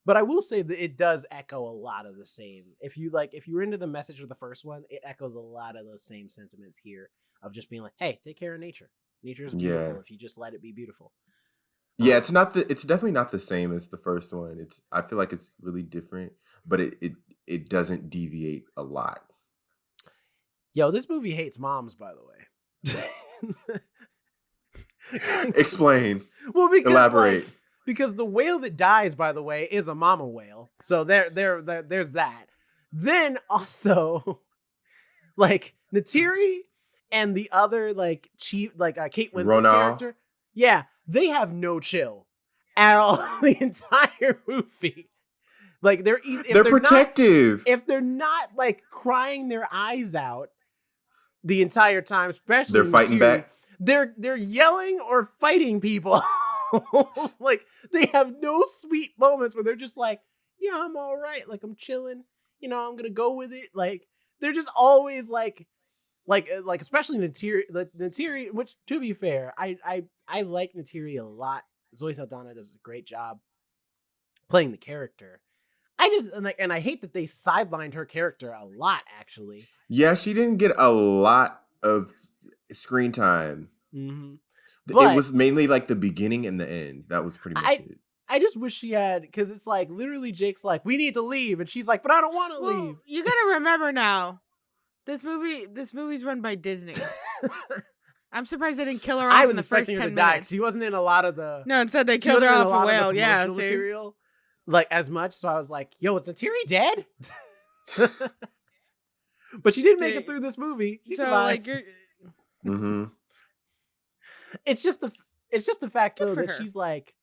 but I will say that it does echo a lot of the same. If you're into the message of the first one, it echoes a lot of those same sentiments here of just being like, hey, take care of nature. Nature is beautiful if you just let it be beautiful. Yeah, it's definitely not the same as the first one. I feel like it's really different, but it doesn't deviate a lot. Yo, this movie hates moms, by the way. Explain. Well, Elaborate. Because the whale that dies, by the way, is a mama whale. So there's that. Then also, like, Neytiri and the other, like, chief, like, Kate Winslet's character, yeah, they have no chill at all the entire movie. Like, they're protective. If they're not, like, crying their eyes out the entire time, especially they're fighting back. They're yelling or fighting people. Like, they have no sweet moments where they're just like, yeah, I'm all right. Like, I'm chilling. I'm gonna go with it. Like, they're just always like especially Neytiri, which, to be fair, I like Neytiri a lot. Zoe Saldana does a great job playing the character. I hate that they sidelined her character a lot, actually. Yeah, she didn't get a lot of screen time. Mm-hmm. It was mainly like the beginning and the end. That was pretty much it. I just wish she had, because it's like, literally Jake's like, we need to leave, and she's like, but I don't want to leave. You gotta remember now, this movie's run by Disney. I'm surprised they didn't kill her off in the first 10 minutes. She wasn't in a lot of the... No, instead they killed her off a whale. Yeah, material, like, as much. So I was like, yo, is Neytiri dead? But she didn't make it through this movie. She survived. Mm-hmm. It's just the fact, though, that she's like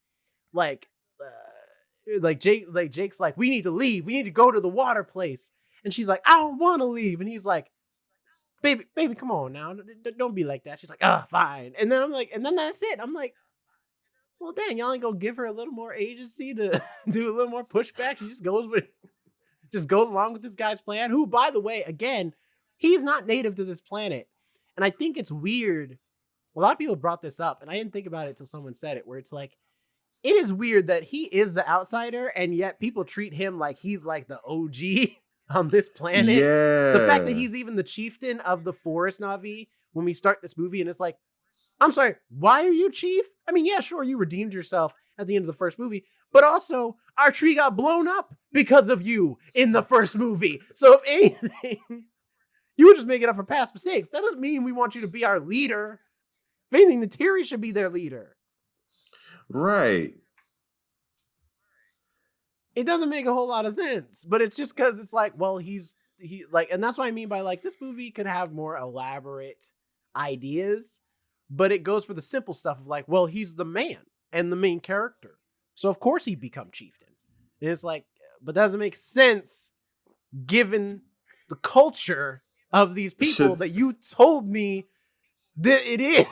Jake's like, we need to leave. We need to go to the water place. And she's like, I don't want to leave. And he's like, baby, come on now. Don't be like that. She's like, fine. And then I'm like, and then that's it. I'm like, well, dang, y'all ain't gonna give her a little more agency to do a little more pushback. She just goes along with this guy's plan, who, by the way, again, he's not native to this planet. And I think it's weird. A lot of people brought this up, and I didn't think about it until someone said it, where it's like, it is weird that he is the outsider, and yet people treat him like he's like the OG on this planet. Yeah. The fact that he's even the chieftain of the forest Na'vi when we start this movie, and it's like, I'm sorry, why are you chief? I mean, yeah, sure, you redeemed yourself at the end of the first movie, but also our tree got blown up because of you in the first movie. So if anything, you were just making up for past mistakes. That doesn't mean we want you to be our leader. If anything, Neytiri should be their leader. Right. It doesn't make a whole lot of sense, but it's just because it's like, well, he like, and that's what I mean by, like, this movie could have more elaborate ideas, but it goes for the simple stuff of like, well, he's the man and the main character, so of course he'd become chieftain. And it's like, but that doesn't make sense given the culture of these people that you told me that it is.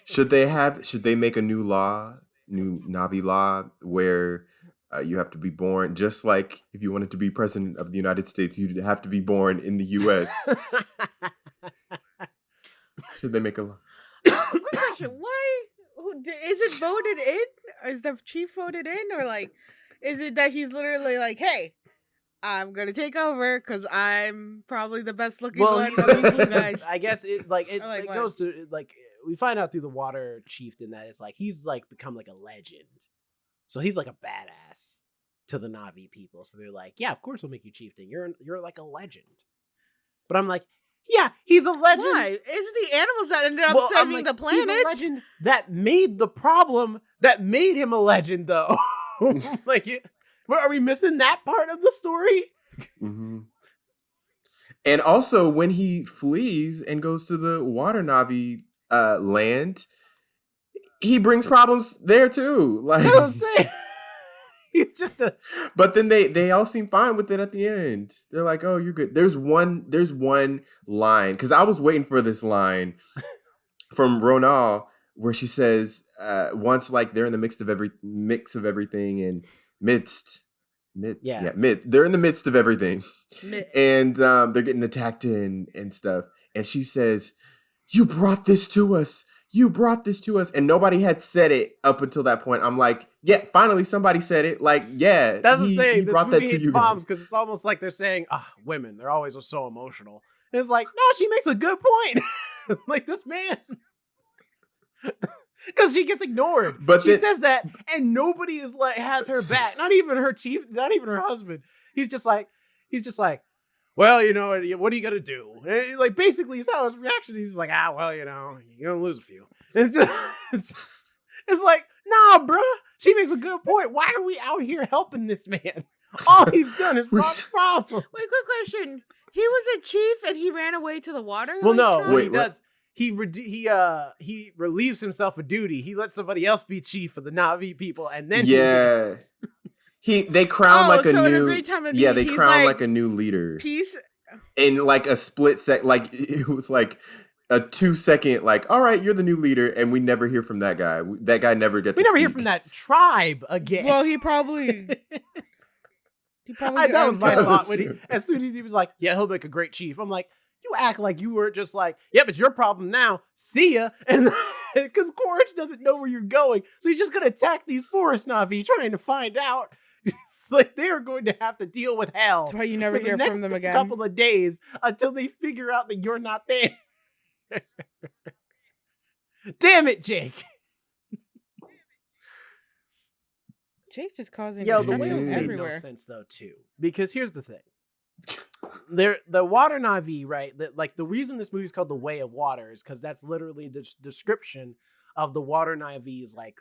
Should they make a new Na'vi law where you have to be born, just like if you wanted to be president of the United States, you'd have to be born in the U.S. Should they make a law? Quick question: why is it voted in? Is the chief voted in, or like, is it that he's literally like, hey, I'm gonna take over because I'm probably the best looking one of you guys? I guess it goes to, like, we find out through the water chieftain that it's like he's like become like a legend, so he's like a badass to the Na'vi people. So they're like, yeah, of course we'll make you chieftain. You're like a legend. But I'm like, Yeah, he's a legend. Why? It's the animals that ended up I'm saving like, the planet. He's a legend that made the problem that made him a legend, though. Like, are we missing that part of the story? Mm-hmm. And also, when he flees and goes to the water Navi land, he brings problems there too. Like, That's what I'm saying. He's just a. But then they all seem fine with it at the end. They're like, "Oh, you're good." There's one line, because I was waiting for this line from Ronal where she says, "Once like they're in the mix of everything and midst." They're in the midst of everything, and they're getting attacked and stuff. And she says, "You brought this to us. You brought this to us," and nobody had said it up until that point. I'm like, yeah, finally somebody said it. Like, yeah, that's the saying. He This brought movie that to hates you moms because it's almost like they're saying, women, they're always so emotional. And it's like, no, she makes a good point. Like this man, because she gets ignored. But she says that, and nobody is like has her back. Not even her chief. Not even her husband. He's just like, well, you know, what are you gonna do? And like basically, his reaction. He's like, well, you know, you're gonna lose a few. It's like, nah, bruh. She makes a good point. Why are we out here helping this man? All he's done is brought problems. Wait, quick question. He was a chief and he ran away to the water? Well, no, what he does, he relieves himself of duty. He lets somebody else be chief of the Na'vi people, and then they crown like a new they crown like a new leader. Peace. In like a split sec, like it was like a 2-second, like, all right, you're the new leader, and we never hear from that guy. That guy never gets. We never hear from that tribe again. Well, he probably. That was my thought as soon as he was like, "Yeah, he'll make a great chief." I'm like, "You act like you were just like, yeah, but your problem now. See ya." And because Quaritch doesn't know where you're going, so he's just gonna attack these forest Na'vi, trying to find out. It's like they are going to have to deal with hell. That's why you never hear from them again. Couple of days until they figure out that you're not there. Damn it, Jake. Jake just causing the whales made no sense though too, because here's the thing: the water Na'vi, right? The reason this movie is called The Way of Water is because that's literally the description of the water Na'vi's like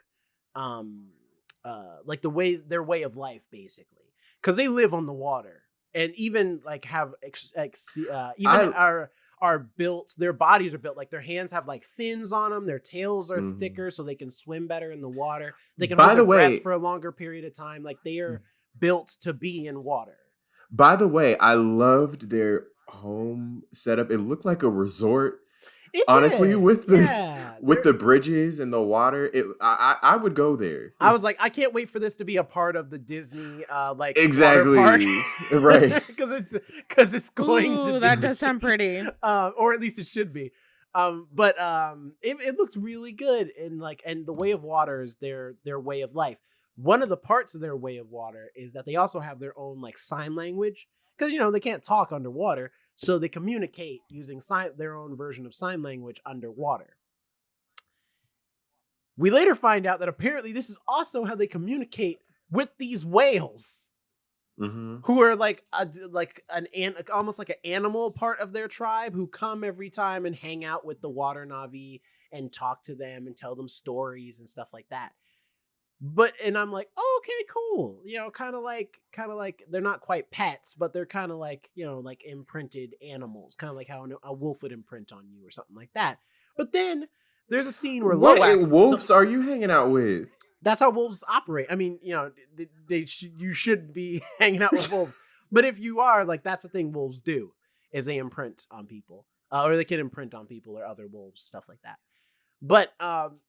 their way of life, basically, because they live on the water and even like have their bodies are built like their hands have like fins on them, their tails are thicker so they can swim better in the water, they can hold their breath for a longer period of time, like they are built to be in water. By the way, I loved their home setup. It looked like a resort. Honestly, with the bridges and the water, I would go there. I was like, I can't wait for this to be a part of the Disney exactly water park. Right, because it's going to be. That does sound pretty, or at least it should be. But it looked really good, and the Way of Water is their way of life. One of the parts of their Way of Water is that they also have their own like sign language, because they can't talk underwater. So they communicate using their own version of sign language underwater. We later find out that apparently this is also how they communicate with these whales, who are almost like an animal part of their tribe, who come every time and hang out with the water Na'vi and talk to them and tell them stories and stuff like that. And I'm like, oh, okay, cool. Kind of like they're not quite pets, but they're kind of like, like imprinted animals, kind of like how a wolf would imprint on you or something like that. But then there's a scene where what wolves are you hanging out with? That's how wolves operate. I mean, you shouldn't be hanging out with wolves, but if you are, like, that's the thing wolves do, is they imprint on people, or they can imprint on people or other wolves, stuff like that. But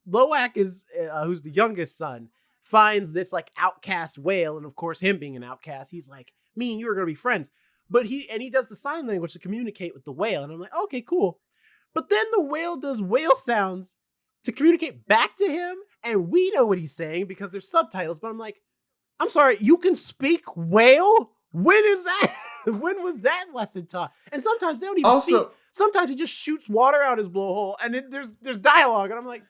Loak is, who's the youngest son, finds this like outcast whale, and of course, him being an outcast, he's like, me and you are gonna be friends. But he does the sign language to communicate with the whale, and I'm like, okay, cool. But then the whale does whale sounds to communicate back to him, and we know what he's saying because there's subtitles. But I'm like, I'm sorry, you can speak whale? When is that? When was that lesson taught? And sometimes they don't even speak. Sometimes he just shoots water out his blowhole, and there's dialogue, and I'm like,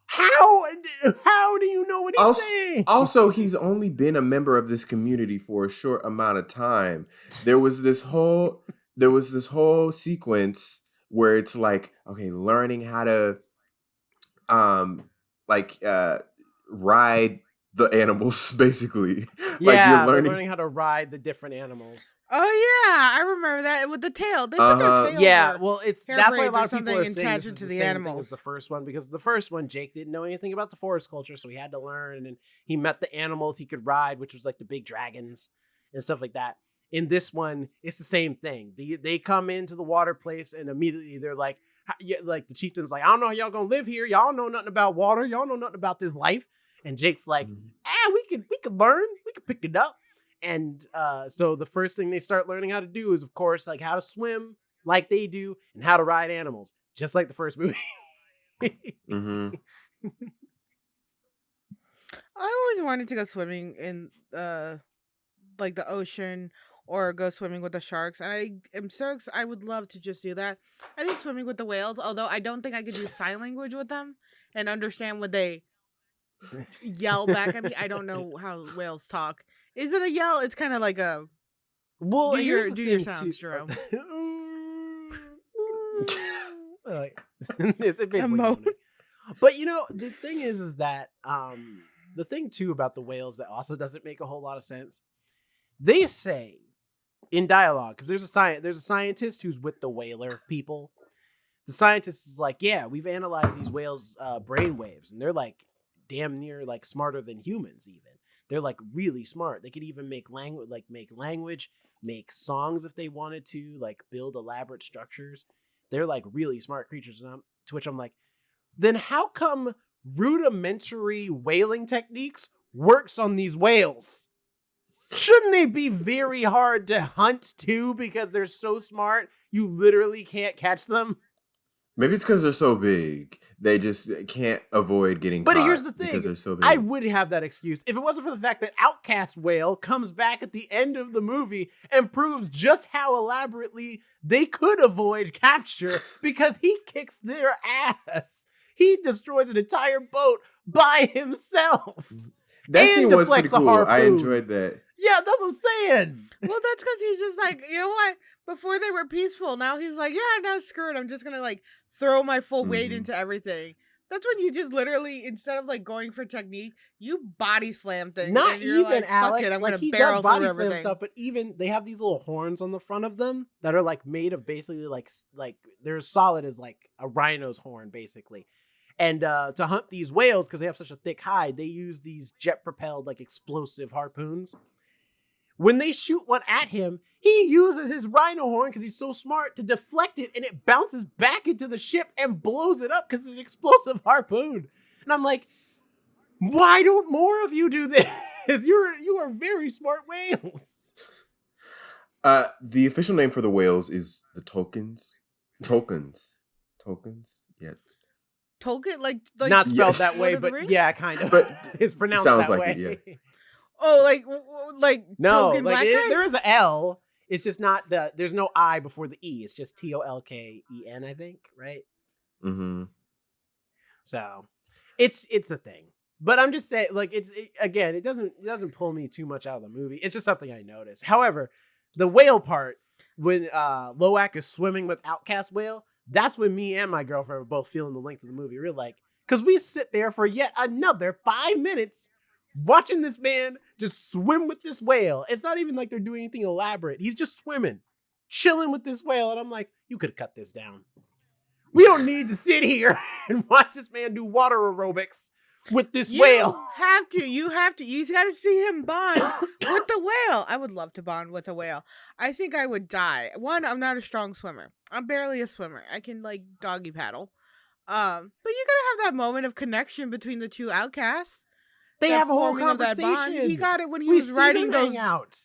how do you know what he's saying? Also, he's only been a member of this community for a short amount of time. There was this whole there was this whole sequence where it's like, okay, learning how to um like ride the animals basically. Like you're Yeah, they're learning. learning how to ride the different animals. Oh yeah, I remember that with the tail. They put their Uh-huh. tails. Yeah, or well, hair that's why a braids lot or of people something are saying this attached is to the the same thing as animals. the first one, because the first one, Jake didn't know anything about the forest culture, so he had to learn, and he met the animals he could ride, which was like the big dragons and stuff like that. In this one, it's the same thing. They come into the water place, and immediately they're like, yeah, like the chieftain's like, I don't know how y'all gonna live here. Y'all know nothing about water. Y'all know nothing about this life. And Jake's like, we could learn. We could pick it up. And so the first thing they start learning how to do is, of course, like how to swim like they do and how to ride animals, just like the first movie. Mm-hmm. I always wanted to go swimming in like the ocean or go swimming with the sharks. And I would love to just do that. I think swimming with the whales, although I don't think I could do sign language with them and understand what they yell back at me. I don't know how whales talk. Is it a yell? It's kind of like a Well, do your here's the thing, sounds, too. Jerome. Like, it's basically Emo- moaning. But you know, the thing is that the thing too about the whales that also doesn't make a whole lot of sense. They say in dialogue, because there's a scientist who's with the whaler people. The scientist is like, yeah, we've analyzed these whales' brain waves, and they're like damn near like smarter than humans. Even they're like really smart. They could even make language, make songs if they wanted to, like build elaborate structures. They're like really smart creatures. And to which I'm like, then how come rudimentary whaling techniques works on these whales? Shouldn't they be very hard to hunt too because they're so smart you literally can't catch them? Maybe it's because they're so big. They just can't avoid getting But caught here's the thing. because they're so big. I would have that excuse if it wasn't for the fact that Outcast Whale comes back at the end of the movie and proves just how elaborately they could avoid capture because he kicks their ass. He destroys an entire boat by himself. That scene was pretty deflects a cool. I harpoon. enjoyed that. Yeah, that's what I'm saying. Well, that's because he's just like, you know what? Before they were peaceful. Now he's like, yeah, now screw it. I'm just going to like throw my full weight into everything. That's when you just literally, instead of like going for technique, you body slam things. Not and you're even like, Alex. Fuck it, I'm like gonna he barrel does body through slam everything. stuff, but even they have these little horns on the front of them that are like made of basically like they're as solid as like a rhino's horn, basically. And to hunt these whales, because they have such a thick hide, they use these jet propelled like explosive harpoons. When they shoot one at him, he uses his rhino horn because he's so smart to deflect it, and it bounces back into the ship and blows it up because it's an explosive harpoon. And I'm like, why don't more of you do this? You are very smart whales. The official name for the whales is the Tolkiens. Yeah. Tolkien, like Not spelled that Lord way, of the but Rings? yeah, kind of. But It's pronounced sounds that like way. it, yeah. Oh, like No, Tolkien like black guy? there is an L. It's just not there's no I before the E. It's just Tolken, I think, right? Mm-hmm. So it's a thing. But I'm just saying, like, it doesn't pull me too much out of the movie. It's just something I noticed. However, the whale part, when Loak is swimming with Outcast Whale, that's when me and my girlfriend were both feeling the length of the movie. We're like, because we sit there for yet another 5 minutes watching this man just swim with this whale. It's not even like they're doing anything elaborate. He's just swimming, chilling with this whale. And I'm like, you could have cut this down. We don't need to sit here and watch this man do water aerobics with this whale. You have to. You got to see him bond with the whale. I would love to bond with a whale. I think I would die. One, I'm not a strong swimmer. I'm barely a swimmer. I can like doggy paddle. But you gotta have that moment of connection between the two outcasts. They That have a whole forming of that bond. conversation. He got it when he We was see riding them those. hang out.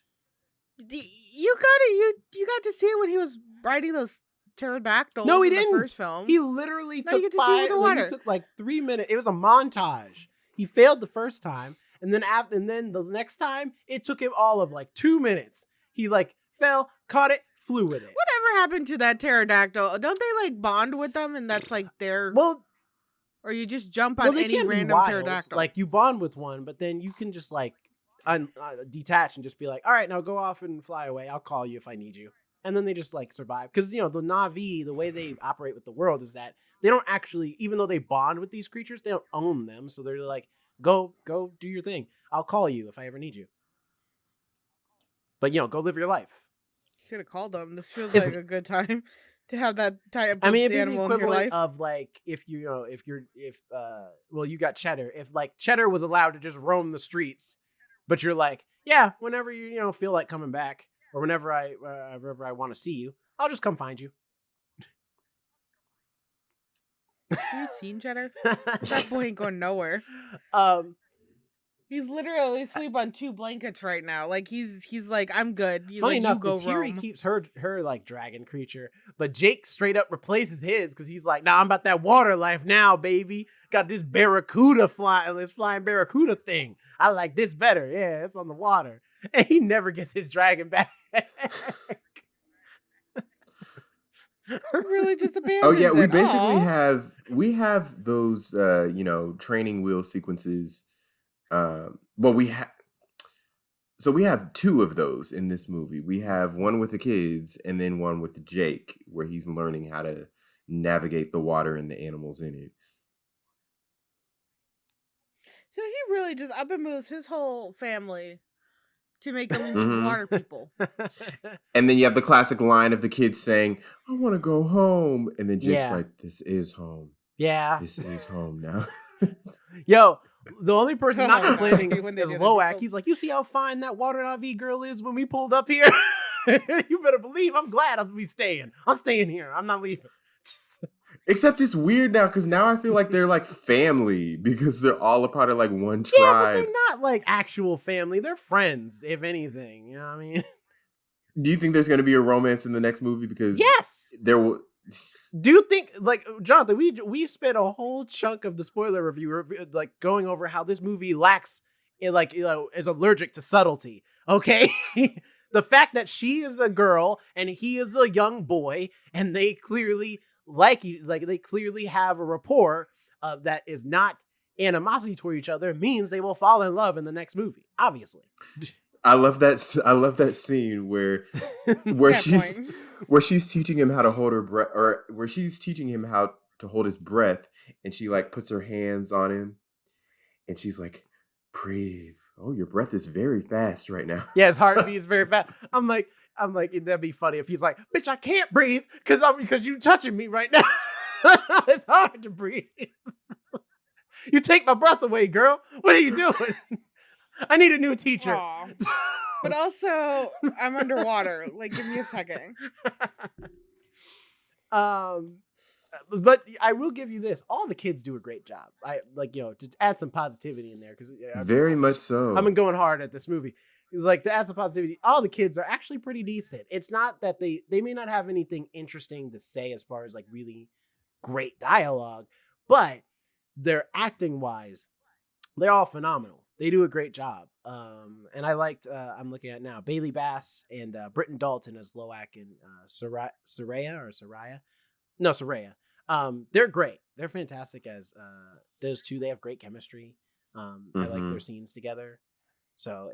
You got to see it when he was riding those pterodactyls. No, he in didn't. The first film. He literally Now you took get to see it with the water. He took like 3 minutes. It was a montage. He failed the first time, and then the next time it took him all of like 2 minutes. He like fell, caught it, flew with it. Whatever happened to that pterodactyl? Don't they like bond with them, and that's like their? Well, or you just jump on they any can be random wild. pterodactyl. Like you bond with one, but then you can just like detach and just be like, all right, now go off and fly away. I'll call you if I need you. and then they just like survive. Because you know the Na'vi, the way they operate with the world is that they don't actually, even though they bond with these creatures, they don't own them. So they're like, go do your thing. I'll call you if I ever need you. But you know, go live your life. Should have called them. This feels It's- like a good time to have that type I of mean, it'd be the animal in your equivalent life. of like if you know well, you got Cheddar. If like Cheddar was allowed to just roam the streets, but you're like, yeah, whenever you feel like coming back, or whenever I want to see you, I'll just come find you. Have you seen Cheddar? That boy ain't going nowhere. um, He's literally asleep on 2 blankets right now. Like he's like, I'm good. He's funny like, enough, you go the Teary roam. keeps her like dragon creature, but Jake straight up replaces his because he's like, nah, I'm about that water life now, baby. Got this barracuda this flying barracuda thing. I like this better. Yeah, it's on the water, and he never gets his dragon back. Really just abandons Oh yeah, we it. basically Aw. have those training wheel sequences. Well, we have we have 2 of those in this movie. We have one with the kids and then one with Jake, where he's learning how to navigate the water and the animals in it. So he really just up and moves his whole family to make them into Mhm. water people. And then you have the classic line of the kids saying, "I want to go home," and then Jake's Yeah. like, "This is home. Yeah. This is home now." Yo, the only person not Oh, complaining when they is do that, Loak. people- He's like, you see how fine that water Na'vi girl is when we pulled up here? You better believe I'm glad I'll be staying. I'm staying here. I'm not leaving. Except it's weird now because now I feel like they're like family because they're all a part of like one Yeah, but tribe. they're not like actual family. They're friends, if anything. You know what I mean? Do you think there's going to be a romance in the next movie? Because Yes. there will. Do you think, like, Jonathan, we spent a whole chunk of the spoiler review like going over how this movie lacks, is allergic to subtlety. Okay, the fact that she is a girl and he is a young boy, and they clearly they clearly have a rapport that is not animosity toward each other, means they will fall in love in the next movie. Obviously, I love that scene where Fair point. she's teaching him how to hold her breath, or where she's teaching him how to hold his breath, and she like puts her hands on him, and she's like, "Breathe. Oh, your breath is very fast right now." yeah, his heartbeat is very fast. I'm like, that'd be funny if he's like, bitch, I can't breathe because you touching me right now. It's hard to breathe. You take my breath away, girl. What are you doing? I need a new teacher. Aw. But also, I'm underwater. Like, give me a second. But I will give you this: all the kids do a great job. To add some positivity in there because Very much so. I've been going hard at this movie. Like, to add some positivity, all the kids are actually pretty decent. It's not that they may not have anything interesting to say as far as like really great dialogue, but they're acting wise, they're all phenomenal. They do a great job. And I liked, I'm looking at now, Bailey Bass and Britton Dalton as Loak and Soraya. No, Soraya. They're great. They're fantastic as those two. They have great chemistry. I like their scenes together. So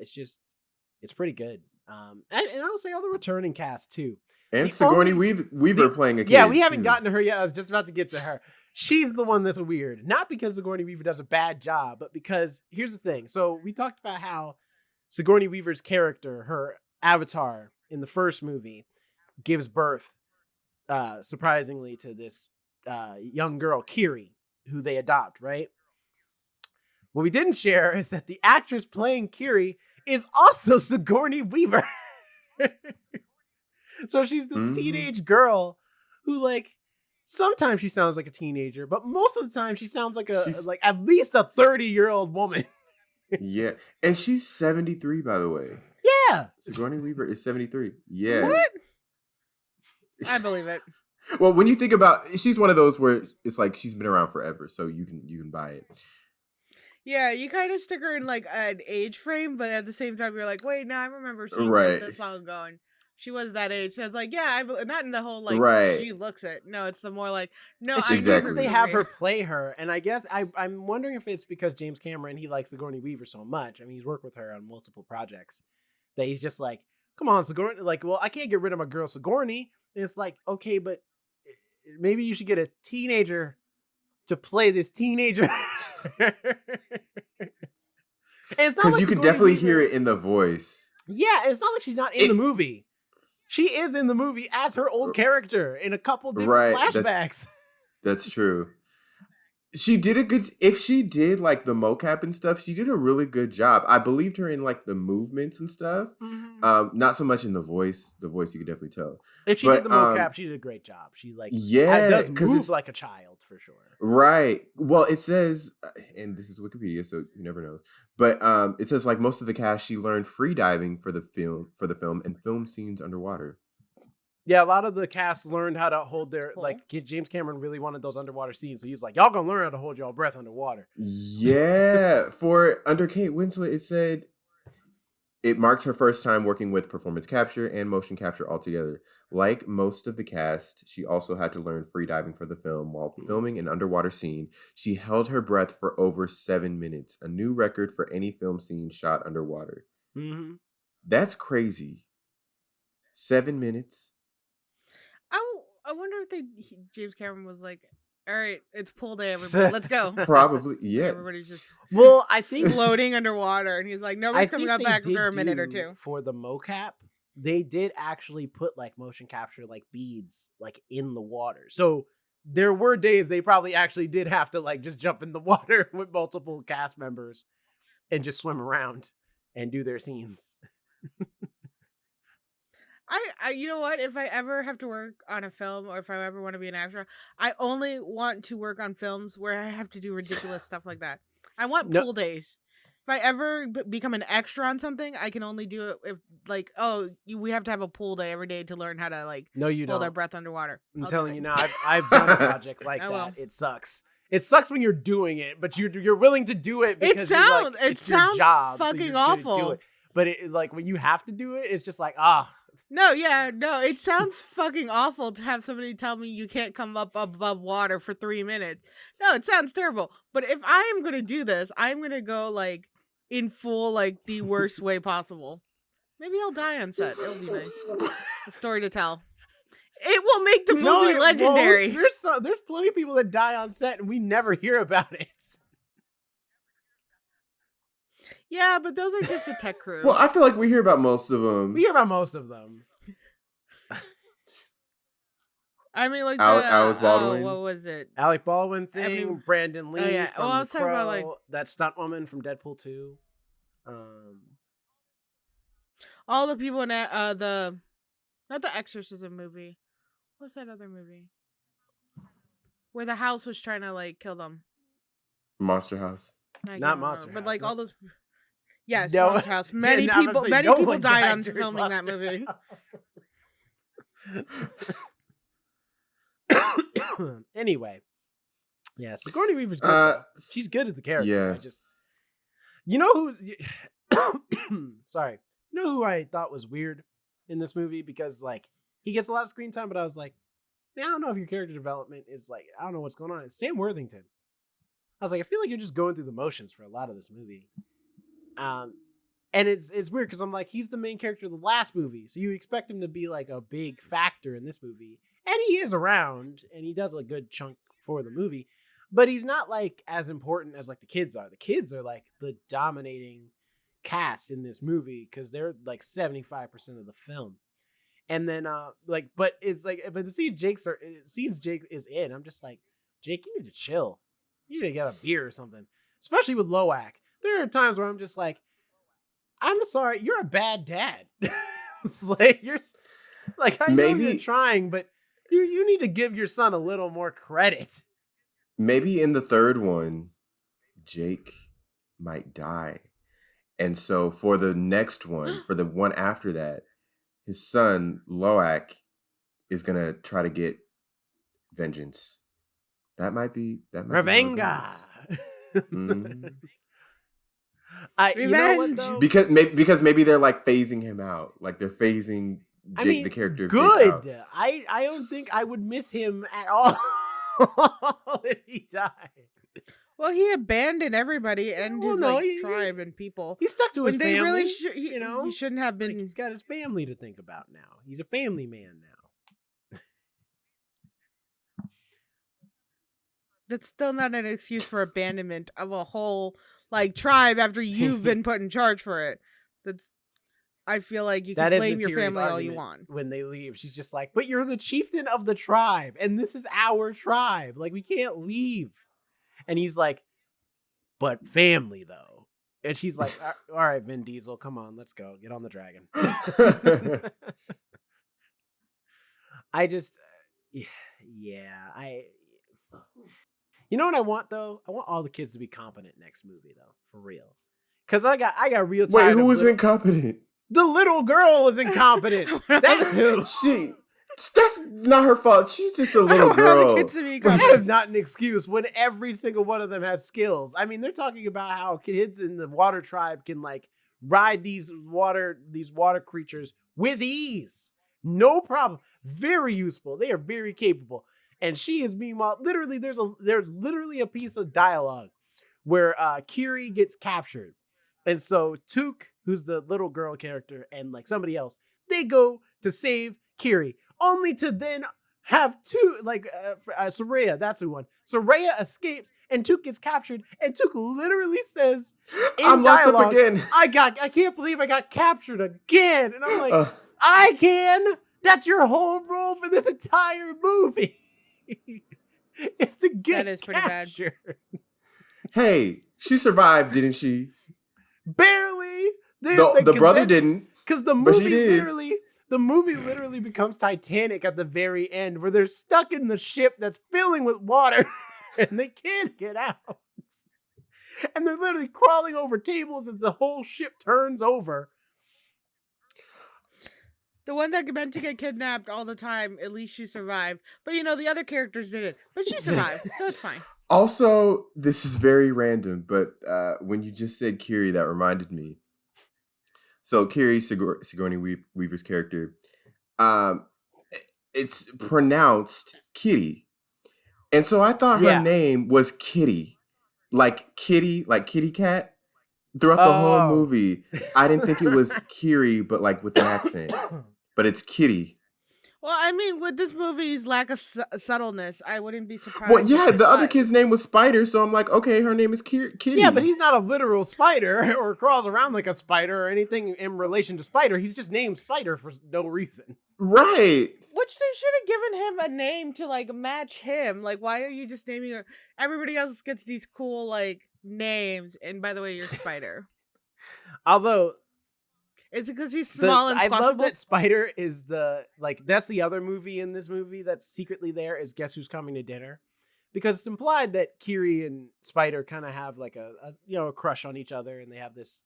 it's pretty good. And I'll say all the returning cast too. And The Sigourney only- Weaver playing a kid. Yeah, we haven't too. gotten to her yet. I was just about to get to her. She's the one that's weird. Not because Sigourney Weaver does a bad job, but because here's the thing. So we talked about how Sigourney Weaver's character, her avatar in the first movie, gives birth, surprisingly, to this young girl, Kiri, who they adopt, right? What we didn't share is that the actress playing Kiri is also Sigourney Weaver. So she's this teenage girl who, like, sometimes she sounds like a teenager, but most of the time she sounds like like at least a 30-year-old woman. Yeah, and she's 73, by the way. Yeah. Sigourney Weaver is 73. Yeah. What? I believe it. Well, when you think about, she's one of those where it's like she's been around forever, so you can buy it. Yeah, you kind of stick her in like an age frame, but at the same time, you're like, wait, no, I remember seeing her Right. this long ago, and she was that age. So it's like, yeah, not in the whole like Right. she looks it. No, it's the more like, no, It's I just know Exactly. that her they have her career. play her, and I guess I'm wondering if it's because James Cameron, he likes Sigourney Weaver so much. I mean, he's worked with her on multiple projects that he's just like, come on, Sigourney. Like, well, I can't get rid of my girl Sigourney. And it's like, okay, but maybe you should get a teenager to play this teenager. And it's not Because like you could Sigourney definitely Weaver- hear it in the voice. Yeah, it's not like she's not in the movie. She is in the movie as her old character in a couple different flashbacks. That's true. She did a good. If she did like the mocap and stuff, she did a really good job. I believed her in like the movements and stuff. Mm-hmm. Not so much in the voice. The voice you could definitely tell. If she did the mocap, she did a great job. She does move like a child for sure. Right. Well, it says, and this is Wikipedia, so you never know. But it says like most of the cast, she learned free diving for the film and film scenes underwater. Yeah, a lot of the cast learned how to hold their James Cameron really wanted those underwater scenes, so he's like, y'all gonna learn how to hold y'all breath underwater. Yeah. For under Kate Winslet, it said it marks her first time working with performance capture and motion capture altogether. Like most of the cast, she also had to learn free diving for the film. While filming an underwater scene, she held her breath for over 7 minutes, a new record for any film scene shot underwater. Mm-hmm. That's crazy. 7 minutes. I wonder if James Cameron was like, all right, it's pool day, everybody. Let's go. Probably, yeah. Everybody's just I think floating underwater, and he's like, nobody's coming up back for a minute or two. For the mocap, they did actually put like motion capture like beads like in the water. So there were days they probably actually did have to like just jump in the water with multiple cast members and just swim around and do their scenes. I you know what? If I ever have to work on a film or if I ever want to be an actor, I only want to work on films where I have to do ridiculous stuff like that. I want pool days. If I ever become an extra on something, I can only do it if like, we have to have a pool day every day to learn how to like hold our breath underwater. I'm telling you now, I've done a project like that. It sucks. It sucks when you're doing it, but you're willing to do it because it sounds your job, fucking so awful. Do it. But it, like when you have to do it, it's just like No, it sounds fucking awful to have somebody tell me you can't come up above water for 3 minutes. No, it sounds terrible. But if I am going to do this, I'm going to go like in full, like the worst way possible. Maybe I'll die on set. It'll be nice. A story to tell. It will make the movie legendary. There's plenty of people that die on set and we never hear about it. Yeah, but those are just the tech crew. Well, I feel like we hear about most of them. We hear about most of them. I mean, like Alec Baldwin. what was it? Alec Baldwin thing. Brandon Lee. Oh, yeah. From I was talking about like that stunt woman from Deadpool 2. All the people in that not the Exorcism movie. What's that other movie? Where the house was trying to like kill them. Monster House. Not Monster House. But like all those. Yes, no, Monster House. Many people died on filming that movie. Anyway, yeah, Sigourney Weaver's good. She's good at the character. Yeah. You know who's sorry. You know who I thought was weird in this movie because like he gets a lot of screen time, but I was like, man, I don't know if your character development is like I don't know what's going on. It's Sam Worthington. I was like, I feel like you're just going through the motions for a lot of this movie. And it's weird because I'm like, he's the main character of the last movie, so you expect him to be like a big factor in this movie. And he is around, and he does a good chunk for the movie, but he's not like as important as like the kids are. The kids are like the dominating cast in this movie because they're like 75% of the film. And then but it's like, but the scenes Jake is in, I'm just like, Jake, you need to chill. You need to get a beer or something. Especially with Loak. There are times where I'm just like, I'm sorry, you're a bad dad. It's like you're like I know you're trying, but you need to give your son a little more credit. Maybe in the third one, Jake might die. And so for the next one, for the one after that, his son, Loak, is going to try to get vengeance. That might be Revenga. Mm. You know what though? Because maybe they're like phasing him out. Like they're phasing Jake, the character. Good. I don't think I would miss him at all if he died. Well, he abandoned everybody and Well, his no, tribe and people. He's stuck to his When they family. really he shouldn't have been. Like, he's got his family to think about now. He's a family man now. That's still not an excuse for abandonment of a whole tribe after you've been put in charge for it. I feel like you can blame your family all you want. When they leave, she's just like, "But you're the chieftain of the tribe, and this is our tribe. Like, we can't leave." And he's like, "But family, though." And she's like, "All right, Vin Diesel, come on, let's go. Get on the dragon." You know what I want, though? I want all the kids to be competent next movie, though, for real. Because I got real tired. Wait, who was incompetent? The little girl was incompetent. That's who. That's not her fault. She's just a little girl. That is not an excuse when every single one of them has skills. I mean, they're talking about how kids in the water tribe can ride these water creatures with ease. No problem. Very useful. They are very capable. And she is meanwhile, literally, there's literally a piece of dialogue where Kiri gets captured. And so Took, who's the little girl character, and somebody else, they go to save Kiri, only to then have Soraya, that's who won. Soraya escapes and Took gets captured, and Took literally says, I'm locked up again. I can't believe I got captured again. And I'm like, I can. That's your whole role for this entire movie. It's to get that is pretty captured. Bad. Hey, she survived, didn't she? Barely. The brother didn't. Because the movie literally becomes Titanic at the very end, where they're stuck in the ship that's filling with water and they can't get out. And they're literally crawling over tables as the whole ship turns over. The one that meant to get kidnapped all the time, at least she survived. But the other characters didn't. But she survived, so it's fine. Also, this is very random, but when you just said Kiri, that reminded me. So Kiri, Sigourney Weaver's character, it's pronounced Kitty. And so I thought her name was Kitty. Like kitty cat. Throughout the whole movie, I didn't think it was Kiri, but with an accent. But it's Kitty. Well, I mean, with this movie's lack of subtleness, I wouldn't be surprised. Well, yeah, the other kid's name was Spider, so I'm like, okay, her name is Kitty. Yeah, but he's not a literal spider or crawls around like a spider or anything in relation to Spider. He's just named Spider for no reason. Right. Which they should have given him a name to match him. Why are you just naming her? Everybody else gets these cool names, and by the way, you're Spider. Although, is it because he's small and squashable? I love that Spider is that's the other movie in this movie that's secretly there is Guess Who's Coming to Dinner, because it's implied that Kiri and Spider kind of have a crush on each other, and they have this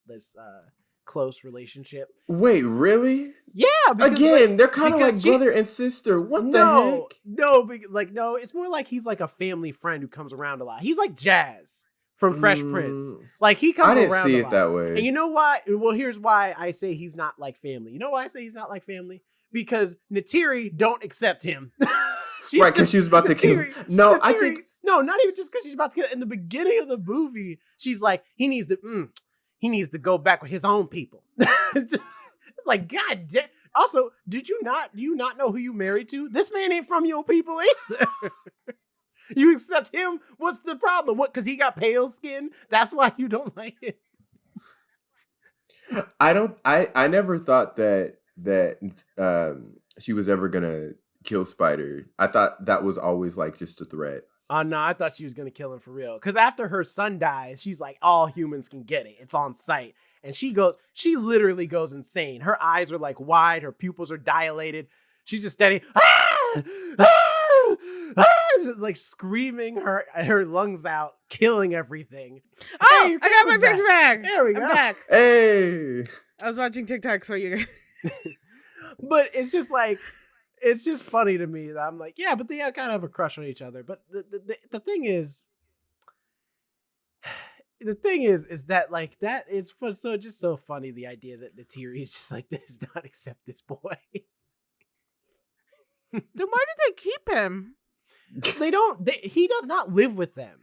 close relationship. Wait, really? Yeah. Because, again, they're kind of like brother and sister. What the heck? No, it's more like he's a family friend who comes around a lot. He's like Jazz from Fresh Prince. He comes around a lot. I didn't see it that way. And you know why? Well, here's why I say he's not like family. You know why I say he's not like family? Because Neytiri don't accept him. Right, because she was about to kill him. No, I think... No, not even just because she's about to kill him. In the beginning of the movie, she's like, he needs to go back with his own people. It's like, God damn. Also, do you not know who you married to? This man ain't from your people either. You accept him? What's the problem? What? Because he got pale skin? That's why you don't like it. I never thought that she was ever gonna kill Spider. I thought that was always just a threat. Oh, no, I thought she was going to kill him for real. Because after her son dies, she's like, all humans can get it. It's on sight. And she literally goes insane. Her eyes are wide. Her pupils are dilated. She's just standing, screaming her lungs out, killing everything. Oh, hey, I got my picture back. There we go. I'm back. Hey. I was watching TikTok, so you But it's just it's just funny to me that I'm like, yeah, but they kind of have a crush on each other. But the thing is that that is just so funny, the idea that Neytiri is just does not accept this boy. Then why did they keep him? He does not live with them.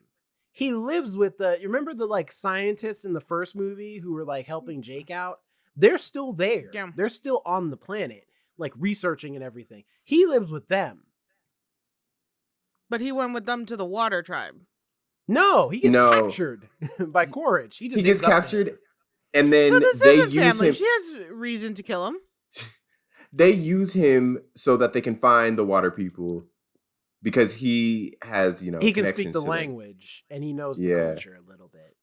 he lives with the. You remember the like scientists in the first movie who were like helping Jake out? They're still there. Yeah. They're still on the planet, like researching and everything. He lives with them. But he went with them to the water tribe. No, he gets No. captured by Quaritch. He just He gets ends up there. captured, and then So this they isn't use family. him. She has reason to kill him. They use him so that they can find the water people because he has, He can speak connections the to them. language and he knows the Yeah. culture a little bit.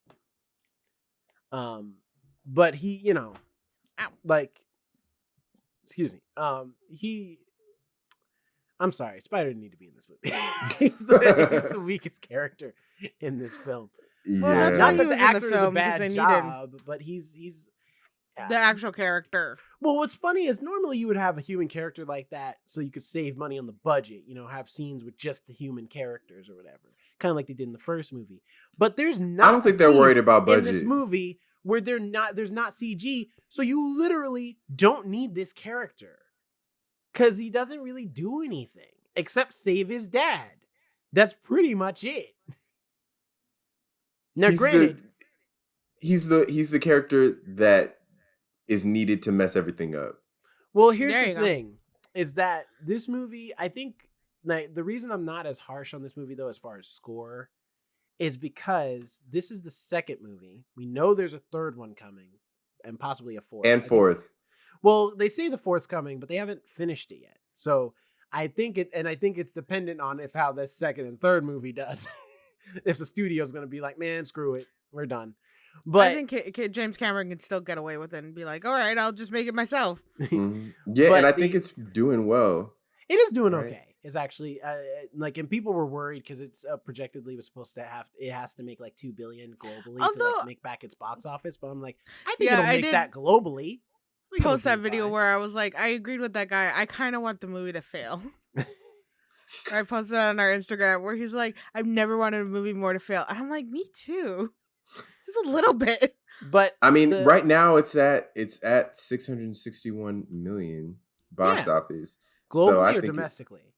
But he, Ow. like, excuse me. I'm sorry, Spider didn't need to be in this movie. he's the weakest character in this film. Well, Yeah. that's why Not he that was the in the actor is a film, because bad they needed job, but he's the actual character. Well, what's funny is normally you would have a human character like that so you could save money on the budget, have scenes with just the human characters or whatever. Kind of like they did in the first movie. But there's not I don't think they're scene worried about budget. in this movie where there's not CG, so you literally don't need this character. Cuz he doesn't really do anything except save his dad. That's pretty much it. Now granted, he's the character that is needed to mess everything up. well, here's There the you go. thing, is that this movie, I think, like, the reason I'm not as harsh on this movie, though, as far as score, is because this is the second movie. We know there's a third one coming, and possibly a fourth. And fourth. Well, they say the fourth's coming, but they haven't finished it yet. So I think it's dependent on how this second and third movie does. If the studio's going to be like, man, screw it, we're done. But I think James Cameron can still get away with it and be like, all right, I'll just make it myself. Mhm. Yeah, But and I think it's doing well. it is doing Right. okay. It's actually and people were worried because it's projectedly was supposed to has to make like $2 billion globally to Although- like make back its box office. But I'm like, I think Yeah, it'll I make did that globally. I think it'll Post that do video fine. where I was like, I agreed with that guy. I kind of want the movie to fail. I posted on our Instagram where he's like, I've never wanted a movie more to fail. And I'm like, me too. Just a little bit. But I mean, the- right now it's at 661 million box Yeah. office. globally so I or think domestically.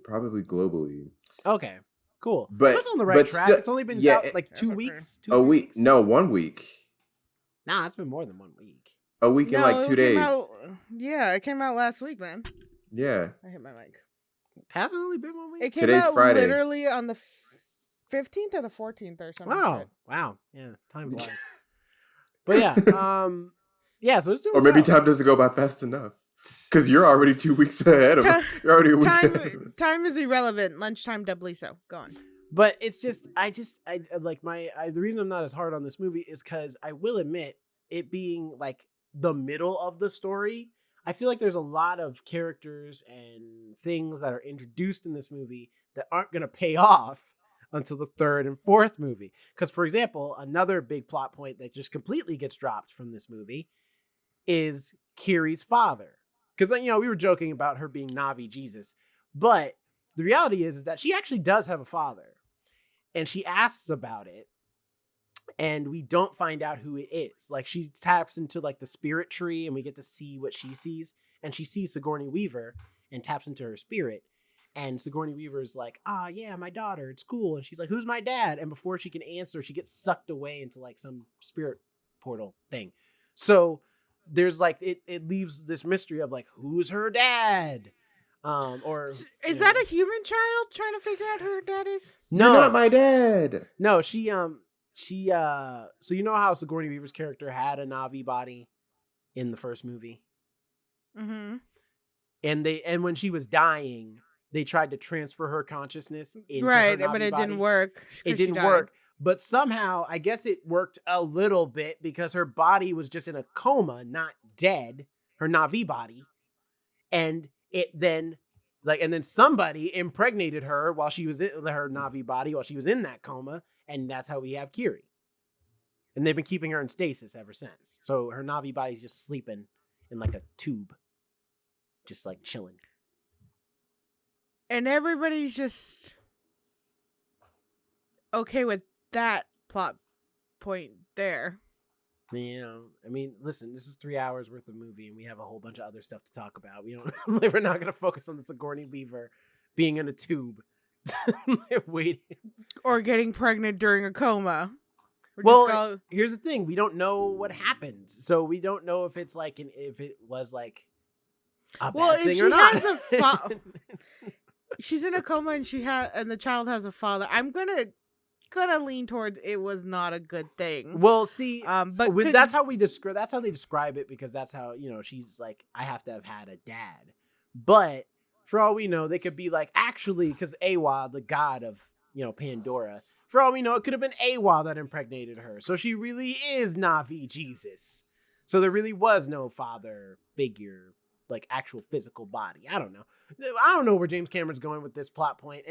Probably globally. Okay, cool. But- so it's on the right but track. still- It's only been yeah, out it- like 2 Okay. weeks. A week? No, 1 week. Nah, it's been more than 1 week. A week and like it 2 came days. yeah, it came out last week, man. Yeah. I hit my mic. Hasn't only been 1 week. It came Today's out Friday. literally on the 15th or the 14th or something. Wow. Yeah, time flies. But yeah, yeah. So it's doing. Or maybe well. time doesn't go by fast enough. Because you're already 2 weeks ahead of Ti- You're already a week ahead of us. Time is irrelevant. Lunchtime doubly so. Go on. But it's just, I like the reason I'm not as hard on this movie is because I will admit, it being like the middle of the story, I feel like there's a lot of characters and things that are introduced in this movie that aren't going to pay off until the third and fourth movie. Because, for example, another big plot point that just completely gets dropped from this movie is Kiri's father. Because, we were joking about her being Navi Jesus, but the reality is that she actually does have a father. And she asks about it, and we don't find out who it is. Like, she taps into like the spirit tree, and we get to see what she sees. And she sees Sigourney Weaver and taps into her spirit. And Sigourney Weaver's like, yeah, my daughter, it's cool. And she's like, who's my dad? And before she can answer, she gets sucked away into like some spirit portal thing. So there's like, it leaves this mystery of like, who's her dad? Is that a human child trying to figure out who her dad is? No, You're not my dad. No, she so you know how Sigourney Weaver's character had a Na'vi body in the first movie? Mm-hmm. And when she was dying, they tried to transfer her consciousness into Right, her Na'vi but it body. didn't work. 'cause It she didn't died. work. But somehow, I guess it worked a little bit because her body was just in a coma, not dead, her Na'vi body. And it then and then somebody impregnated her while she was in her Na'vi body while she was in that coma, and that's how we have Kiri. And they've been keeping her in stasis ever since. So her Na'vi body's just sleeping in like a tube, just like chilling. And everybody's just okay with that plot point there. I mean, listen, this is 3 hours worth of movie, and we have a whole bunch of other stuff to talk about. We don't, we're not going to focus on the Sigourney Weaver being in a tube Wait. Or getting pregnant during a coma. Well, here's the thing: we don't know what happened, so we don't know if it's like if it was like a bad thing or not. Has a she's in a coma and the child has a father. I'm gonna lean towards it was not a good thing. Well, see, but that's how they describe it, because that's how, she's like, I have to have had a dad. But for all we know, they could be like, actually, because Awa, the god of Pandora, for all we know, it could have been Awa that impregnated her. So she really is Navi Jesus. So there really was no father figure, like actual physical body. I don't know where James Cameron's going with this plot point,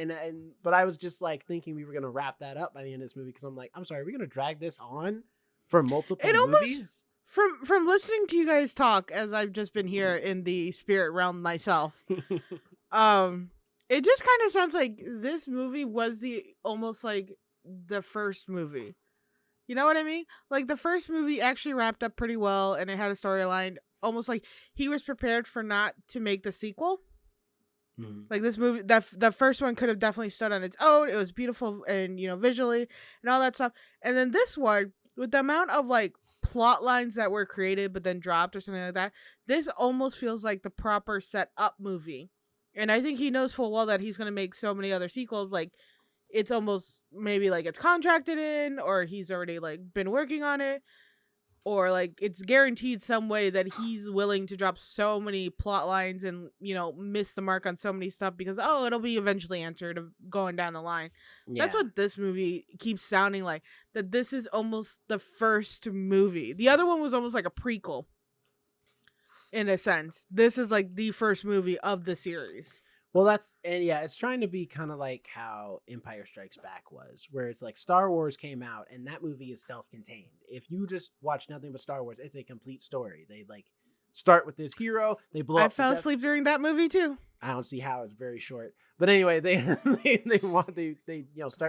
but I was just like thinking we were gonna wrap that up by the end of this movie, because I'm like, I'm sorry, are we gonna drag this on for multiple movies? From listening to you guys talk, as I've just been here in the spirit realm myself, it just kind of sounds like this movie was almost like the first movie. You know what I mean? Like, the first movie actually wrapped up pretty well, and it had a storyline. Almost like he was prepared for not to make the sequel. Mm-hmm. Like, this movie, the first one could have definitely stood on its own. It was beautiful and, visually and all that stuff. And then this one, with the amount of, like, plot lines that were created but then dropped or something like that, this almost feels like the proper set up movie. And I think he knows full well that he's going to make so many other sequels. Like, it's almost maybe like it's contracted in, or he's already like been working on it, or like it's guaranteed some way that he's willing to drop so many plot lines and miss the mark on so many stuff because it'll be eventually answered going down the line. Yeah. That's what this movie keeps sounding like, that this is almost the first movie. The other one was almost like a prequel in a sense. This is like the first movie of the series. Well, it's trying to be kind of like how Empire Strikes Back was, where it's like Star Wars came out and that movie is self-contained. If you just watch nothing but Star Wars, it's a complete story. They like start with this hero, they blow up. I fell asleep during that movie too. I don't see how, it's very short. But anyway, they start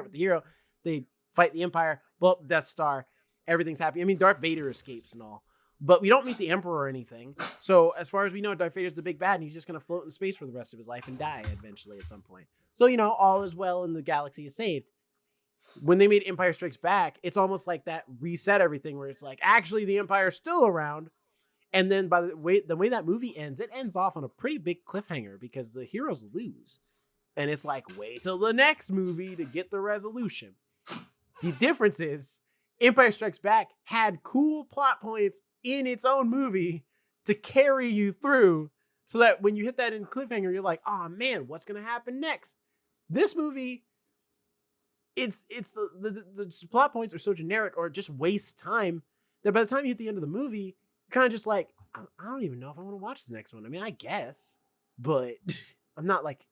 with the hero, they fight the Empire, blow up the Death Star, everything's happy. I mean, Darth Vader escapes and all. But we don't meet the Emperor or anything. So as far as we know, Darth Vader's the big bad, and he's just going to float in space for the rest of his life and die eventually at some point. So, all is well and the galaxy is saved. When they made Empire Strikes Back, it's almost like that reset everything, where it's like, actually, the Empire's still around. And then by the way that movie ends, it ends off on a pretty big cliffhanger because the heroes lose. And it's like, wait till the next movie to get the resolution. The difference is Empire Strikes Back had cool plot points in its own movie to carry you through, so that when you hit that in cliffhanger, you're like, oh man, what's gonna happen next? This movie, it's the plot points are so generic, or just waste time, that by the time you hit the end of the movie, you're kind of just like, I don't even know if I want to watch the next one. I mean, I guess, but I'm not like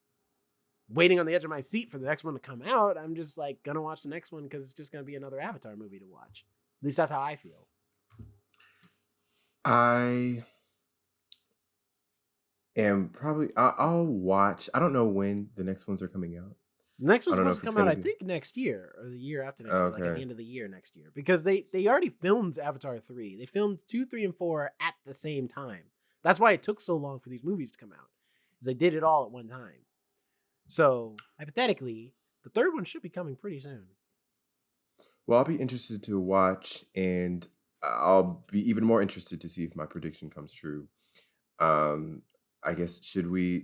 waiting on the edge of my seat for the next one to come out. I'm just like gonna watch the next one because it's just gonna be another Avatar movie to watch. At least that's how I feel. I am probably, I'll watch. I don't know when the next ones are coming out. The next one's supposed to come out, I think, next year or the year after next year, like at the end of the year next year, because they already filmed Avatar 3. They filmed 2, 3, and 4 at the same time. That's why it took so long for these movies to come out, is they did it all at one time. So hypothetically, the third one should be coming pretty soon. Well, I'll be interested to watch, and I'll be even more interested to see if my prediction comes true. I guess should we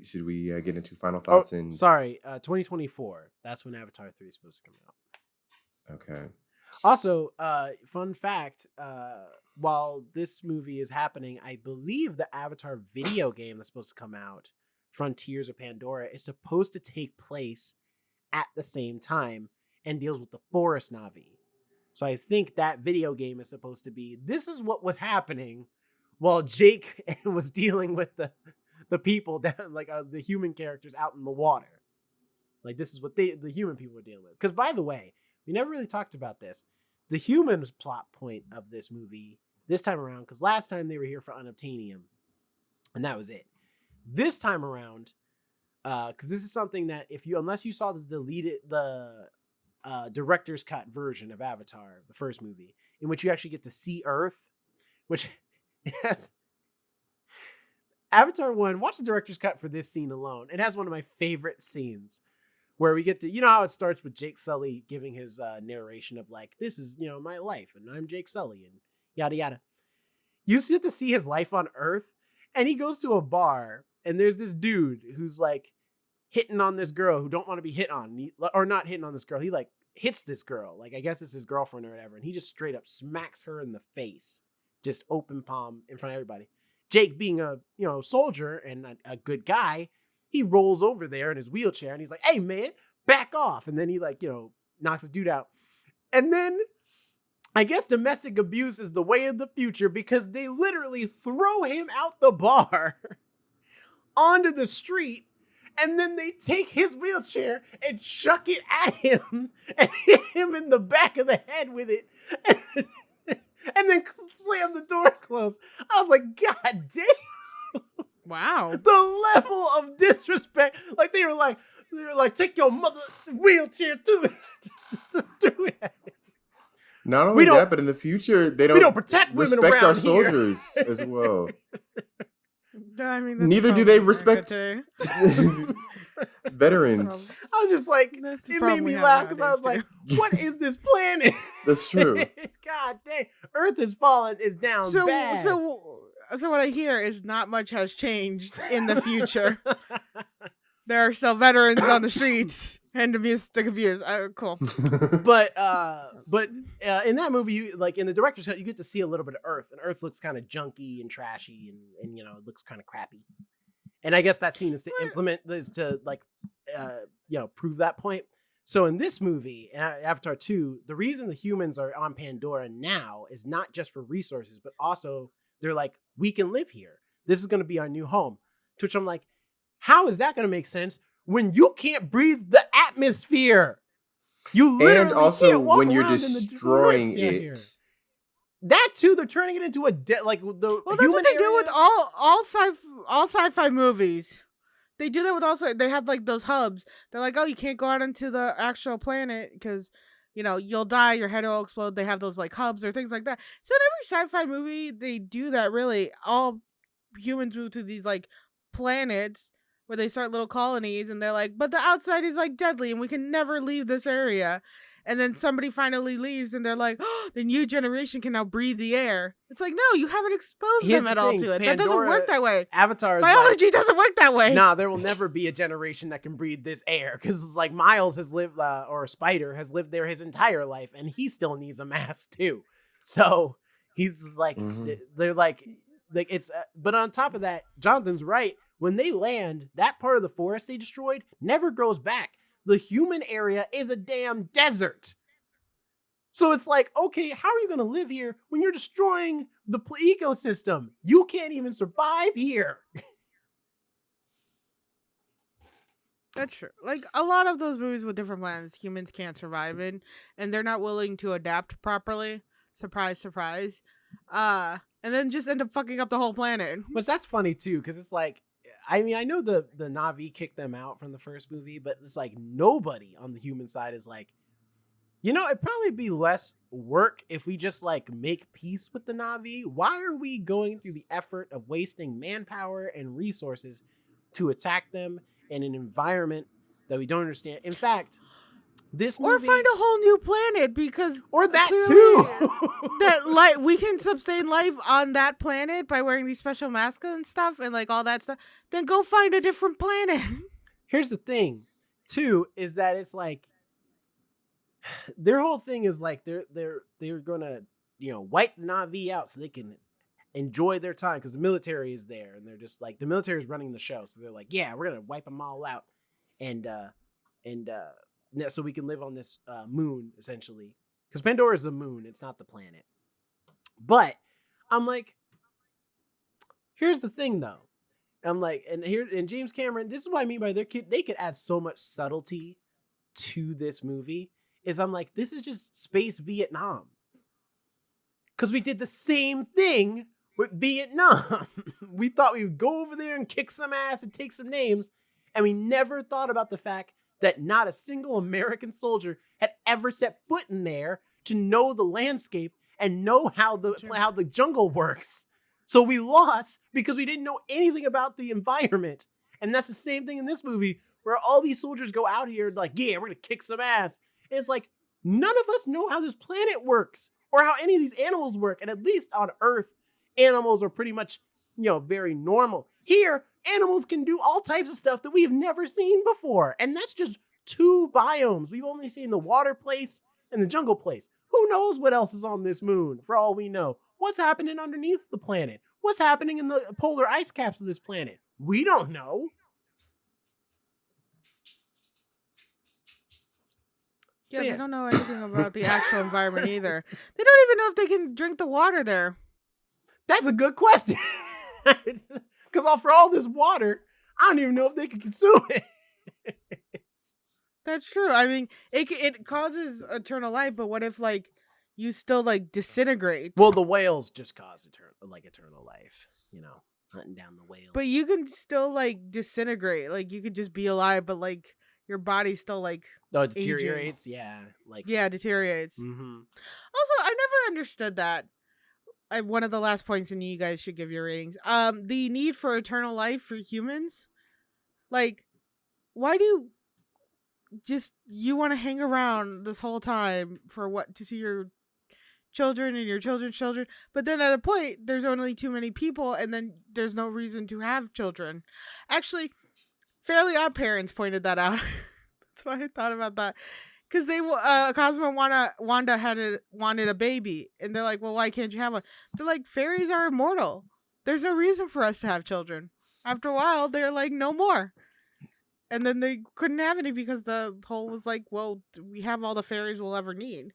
get into final thoughts? 2024. That's when Avatar 3 is supposed to come out. Okay. Also, fun fact, while this movie is happening, I believe the Avatar video game that's supposed to come out, Frontiers of Pandora, is supposed to take place at the same time and deals with the Forest Na'vi. So I think that video game is supposed to be, this is what was happening while Jake was dealing with the people down, like the human characters out in the water. Like, this is what the human people were dealing with. Because, by the way, we never really talked about this. The human plot point of this movie this time around, because last time they were here for unobtainium, and that was it. This time around, because this is something that unless you saw the director's cut version of Avatar, the first movie, in which you actually get to see Earth, which has Avatar 1, watch the director's cut for this scene alone. It has one of my favorite scenes where we get to, you know how it starts with Jake Sully giving his narration of like, this is, you know, my life and I'm Jake Sully and yada yada. You get to see his life on Earth, and he goes to a bar and there's this dude who's like hitting on this girl who don't want to be hit on, or not hitting on this girl. He like hits this girl, like I guess it's his girlfriend or whatever, and he just straight up smacks her in the face, just open palm in front of everybody. Jake, being a soldier and a good guy, he rolls over there in his wheelchair and he's like, "Hey man, back off!" And then he like knocks the dude out. And then I guess domestic abuse is the way of the future because they literally throw him out the bar onto the street. And then they take his wheelchair and chuck it at him and hit him in the back of the head with it. And then slam the door closed. I was like, God damn. Wow. The level of disrespect. Like they were like, take your mother wheelchair to it. Not only that, but in the future, we don't protect women respect our around soldiers as well. I mean, neither do they respect veterans. I was just like, it made me laugh because I was like, what is this planet? That's true. God dang, Earth is falling, is down bad. So what I hear is not much has changed in the future. There are still veterans on the streets and domestic abuse. Cool. But in that movie, you, like in the director's cut, you get to see a little bit of Earth, and Earth looks kind of junky and trashy, and it looks kind of crappy. And I guess that scene is to prove that point. So in this movie, Avatar 2, the reason the humans are on Pandora now is not just for resources, but also they're like, we can live here. This is going to be our new home. To which I'm like, how is that going to make sense when you can't breathe the atmosphere? You literally and also can't walk when you're around destroying in the it. That too, they're turning it into a That's what they do with all sci-fi movies. They do that with they have like those hubs. They're like, oh, you can't go out into the actual planet because you'll die, your head will explode. They have those like hubs or things like that. So in every sci-fi movie, they do that. Really, all humans move to these like planets where they start little colonies, and they're like, but the outside is like deadly, and we can never leave this area. And then somebody finally leaves, and they're like, oh, the new generation can now breathe the air. It's like, no, you haven't exposed them at all to it. That doesn't work that way. Avatar biology doesn't work that way. Nah, there will never be a generation that can breathe this air. Because like Miles has lived, or Spider has lived there his entire life, and he still needs a mask too. So he's like, they're like it's. But on top of that, Jonathan's right. When they land, that part of the forest they destroyed never grows back. The human area is a damn desert. So it's like, okay, how are you going to live here when you're destroying the ecosystem? You can't even survive here. That's true. Like a lot of those movies with different planets, humans can't survive in, and they're not willing to adapt properly. Surprise, surprise. And then just end up fucking up the whole planet. Which that's funny too, because it's like, I mean, I know the Na'vi kicked them out from the first movie, but it's like nobody on the human side is like, it'd probably be less work if we just like make peace with the Na'vi. Why are we going through the effort of wasting manpower and resources to attack them in an environment that we don't understand? In fact, this movie, or find a whole new planet because that too. that we can sustain life on that planet by wearing these special masks and stuff and like all that stuff. Then go find a different planet. Here's the thing, too, is that it's like their whole thing is like they're gonna wipe the Na'vi out so they can enjoy their time because the military is there and they're just like the military is running the show, so they're like, yeah, we're gonna wipe them all out and so we can live on this moon, essentially. Because Pandora is the moon, it's not the planet. But I'm like, here's the thing, though. I'm like, and James Cameron, this is what I mean by they could add so much subtlety to this movie. Is I'm like, this is just space Vietnam. Because we did the same thing with Vietnam. We thought we would go over there and kick some ass and take some names. And we never thought about the fact that not a single American soldier had ever set foot in there to know the landscape and know how the jungle works. So we lost because we didn't know anything about the environment. And that's the same thing in this movie where all these soldiers go out here like, yeah, we're going to kick some ass. And it's like, none of us know how this planet works or how any of these animals work. And at least on Earth, animals are pretty much, very normal. Here, animals can do all types of stuff that we've never seen before. And that's just 2 biomes. We've only seen the water place and the jungle place. Who knows what else is on this moon, for all we know? What's happening underneath the planet? What's happening in the polar ice caps of this planet? We don't know. Yeah, they don't know anything about the actual environment either. They don't even know if they can drink the water there. That's a good question. Because for all this water, I don't even know if they can consume it. That's true. I mean, it causes eternal life, but what if you still disintegrate? Well, the whales just cause eternal life. Hunting down the whales. But you can still disintegrate. You could just be alive, but your body still it deteriorates. Aging. Yeah, deteriorates. Mm-hmm. Also, I never understood that. One of the last points, and you guys should give your ratings. The need for eternal life for humans. Why do you want to hang around this whole time for what? To see your children and your children's children, but then at a point there's only too many people, and then there's no reason to have children. Actually, Fairly Odd Parents pointed that out. That's why I thought about that. Because Cosmo and Wanda wanted a baby, and they're like, well, why can't you have one? They're like, fairies are immortal. There's no reason for us to have children. After a while, they're like, no more. And then they couldn't have any because the whole was like, well, we have all the fairies we'll ever need.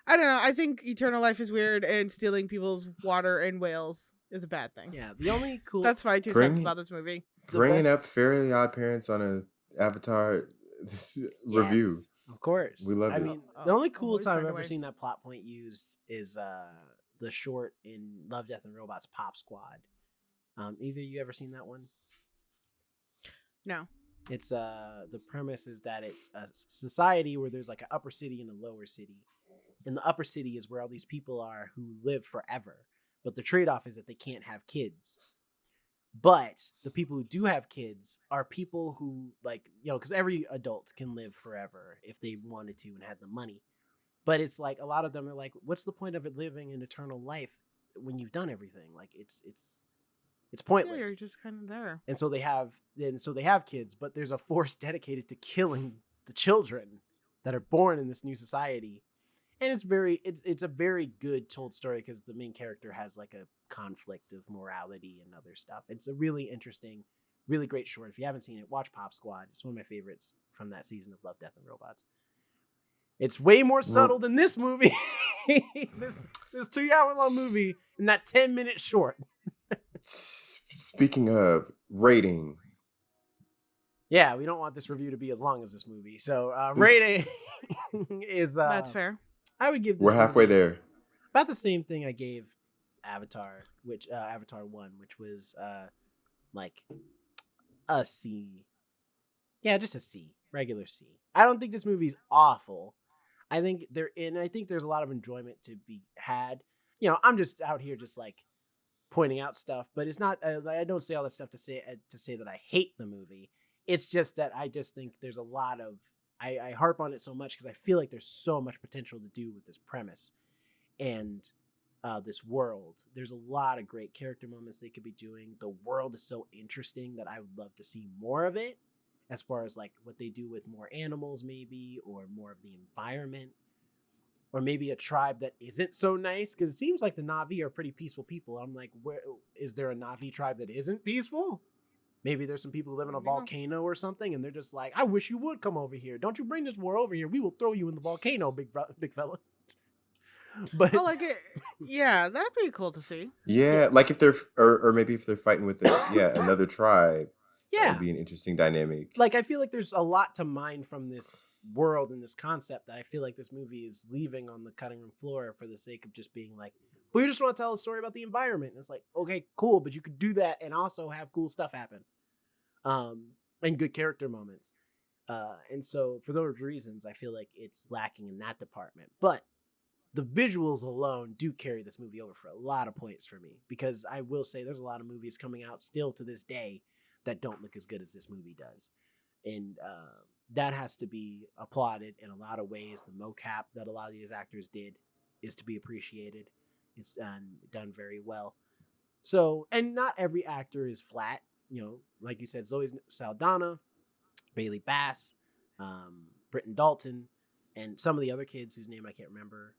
I don't know. I think eternal life is weird, and stealing people's water and whales is a bad thing. Yeah, the only cool... That's my 2 cents about this movie. Bringing up Fairly Odd Parents on an Avatar review. Of course. We love it. I mean, the only cool time I've ever seen that plot point used is the short in Love, Death, and Robots Pop Squad. Either you ever seen that one? No. It's the premise is that it's a society where there's an upper city and a lower city. And the upper city is where all these people are who live forever. But the trade-off is that they can't have kids. But the people who do have kids are people who because every adult can live forever if they wanted to and had the money. But it's a lot of them are what's the point of it living an eternal life when you've done everything? It's pointless. Yeah, you're just kind of there. And so they have kids, but there's a force dedicated to killing the children that are born in this new society. And it's a very good told story because the main character has a conflict of morality and other stuff. It's a really interesting, really great short. If you haven't seen it, watch Pop Squad. It's one of my favorites from that season of Love, Death, and Robots. It's way more subtle than this movie. this 2-hour-long movie in that 10-minute short. Speaking of rating. Yeah, we don't want this review to be as long as this movie. So rating is... That's fair. I would give this We're halfway there. About the same thing I gave Avatar, which Avatar 1, which was a C. Yeah, just a C, regular C. I don't think this movie is awful. I think there's a lot of enjoyment to be had. I'm just out here just pointing out stuff, but it's not. I don't say all that stuff to say that I hate the movie. It's just that I just think there's a lot of. I harp on it so much because I feel like there's so much potential to do with this premise and this world. There's a lot of great character moments they could be doing. The world is so interesting that I would love to see more of it, as far as what they do with more animals maybe, or more of the environment, or maybe a tribe that isn't so nice, because it seems like the Na'vi are pretty peaceful people. I'm like, where is there a Na'vi tribe that isn't peaceful? Maybe there's some people who live in a volcano or something, and they're just like, I wish you would come over here. Don't you bring this war over here. We will throw you in the volcano, big fella. But yeah, that'd be cool to see. Yeah, if they're, or maybe if they're fighting with another tribe. Yeah. That would be an interesting dynamic. I feel like there's a lot to mine from this world and this concept that I feel like this movie is leaving on the cutting room floor for the sake of just being we just want to tell a story about the environment. And it's okay, cool, but you could do that and also have cool stuff happen. And good character moments. And so for those reasons, I feel like it's lacking in that department. But the visuals alone do carry this movie over for a lot of points for me, because I will say there's a lot of movies coming out still to this day that don't look as good as this movie does. And that has to be applauded in a lot of ways. The mocap that a lot of these actors did is to be appreciated. It's done very well. So, and not every actor is flat. Like you said, Zoe Saldana, Bailey Bass, Britton Dalton, and some of the other kids whose name I can't remember.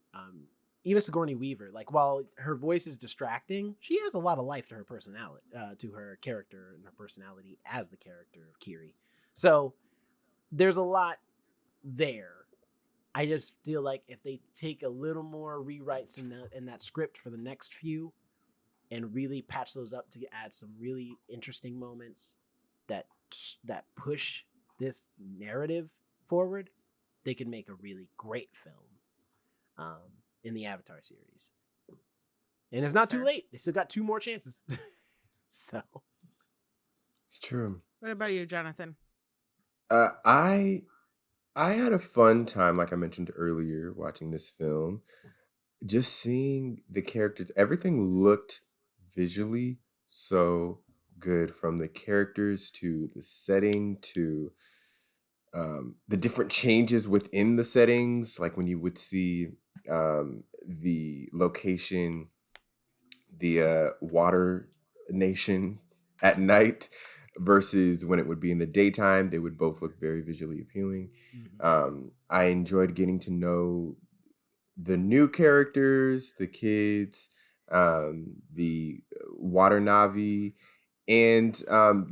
Even Sigourney Weaver, like while her voice is distracting, she has a lot of life to her personality, to her character and her personality as the character of Kiri. So there's a lot there. I just feel like if they take a little more rewrites in that script for the next few, and really patch those up to add some really interesting moments that push this narrative forward, they can make a really great film in the Avatar series. And it's not too late. They still got 2 more chances. So it's true. What about you, Jonathan? I had a fun time, like I mentioned earlier, watching this film. Just seeing the characters, everything looked visually so good, from the characters to the setting to the different changes within the settings, like when you would see the location, the water nation at night versus when it would be in the daytime. They would both look very visually appealing. I enjoyed getting to know the new characters, the kids, the water Navi, and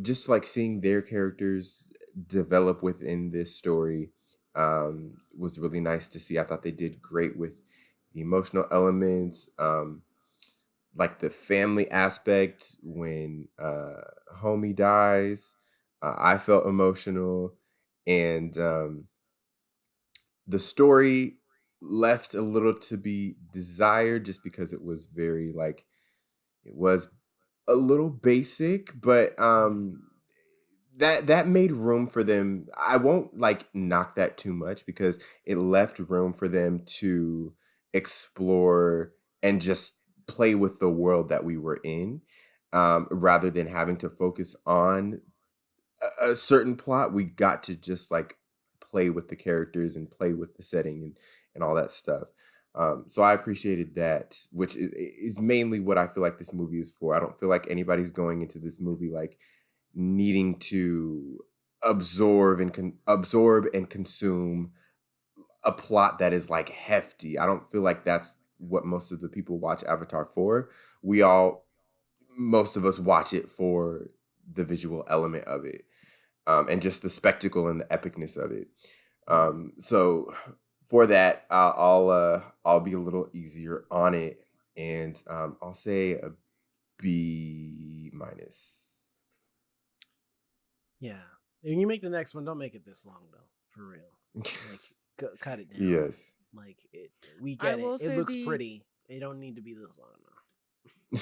just like seeing their characters develop within this story was really nice to see. I thought they did great with the emotional elements, like the family aspect when homie dies. I felt emotional, and the story left a little to be desired, just because it was very like, it was a little basic, but that made room for them. I won't like knock that too much, because it left room for them to explore and just play with the world that we were in, rather than having to focus on a certain plot. We got to just like play with the characters and play with the setting and all that stuff. So I appreciated that, which is mainly what I feel like this movie is for. I don't feel like anybody's going into this movie like needing to absorb and consume a plot that is like hefty. I don't feel like that's what most of the people watch Avatar for. Most of us watch it for the visual element of it, and just the spectacle and the epicness of it. So for that, I'll be a little easier on it, and I'll say a B minus. Yeah. When you make the next one, don't make it this long though, for real. Like cut it down. Yes. Like we get it. It looks pretty. It don't need to be this long though.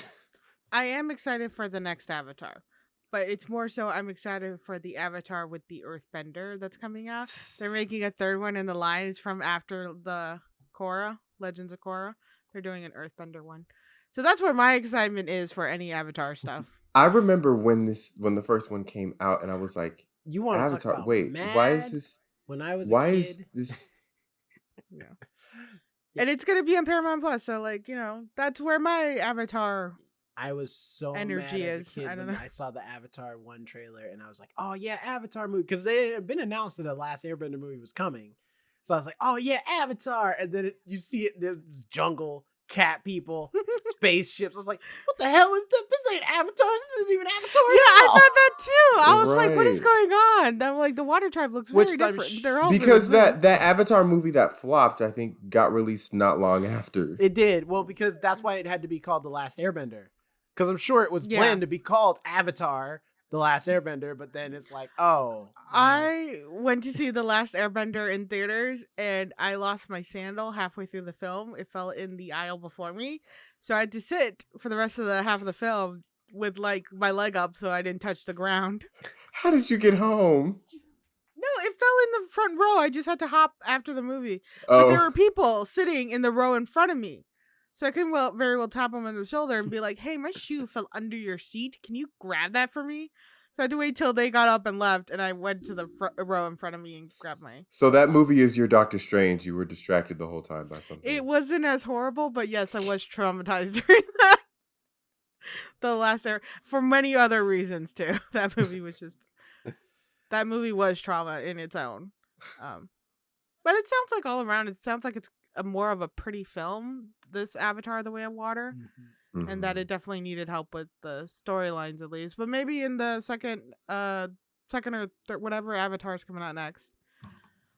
I am excited for the next Avatar, but it's more so I'm excited for the Avatar with the Earthbender that's coming out. They're making a third one in the line. It's from after the Korra, Legends of Korra. They're doing an Earthbender one. So that's where my excitement is for any Avatar stuff. I remember when the first one came out, and I was like, "You want to Avatar? Talk about wait, mad? Why is this? When I was why a kid, is this? Yeah, and it's gonna be on Paramount Plus. So like, that's where my Avatar. I was so energy mad as a kid when I saw the Avatar 1 trailer, and I was like, "Oh yeah, Avatar movie," because they had been announced that the last Airbender movie was coming. So I was like, "Oh yeah, Avatar," and then you see it. There's jungle, cat people, spaceships. I was like, "What the hell is this? This ain't Avatar. This isn't even Avatar." Yeah, I thought that too. I was like, "What is going on?" I'm like, the Water Tribe looks very different. They're all because really that Avatar movie that flopped, I think, got released not long after. It did. Well, because that's why it had to be called The Last Airbender. Because I'm sure it was planned to be called Avatar, The Last Airbender, but then it's like, oh. I went to see The Last Airbender in theaters, and I lost my sandal halfway through the film. It fell in the aisle before me. So I had to sit for the rest of the half of the film with like my leg up so I didn't touch the ground. How did you get home? No, it fell in the front row. I just had to hop after the movie. Oh. But there were people sitting in the row in front of me. So I couldn't very well tap him on the shoulder and be like, "Hey, my shoe fell under your seat. Can you grab that for me?" So I had to wait till they got up and left, and I went to the row in front of me and grabbed my. So that movie is your Doctor Strange. You were distracted the whole time by something. It wasn't as horrible, but yes, I was traumatized during that. The last era, for many other reasons too. That movie was trauma in its own. But it sounds like all around, it sounds like it's more of a pretty film. This Avatar: The Way of Water. Mm-hmm. And that it definitely needed help with the storylines at least. But maybe in the second or third, whatever Avatar's coming out next,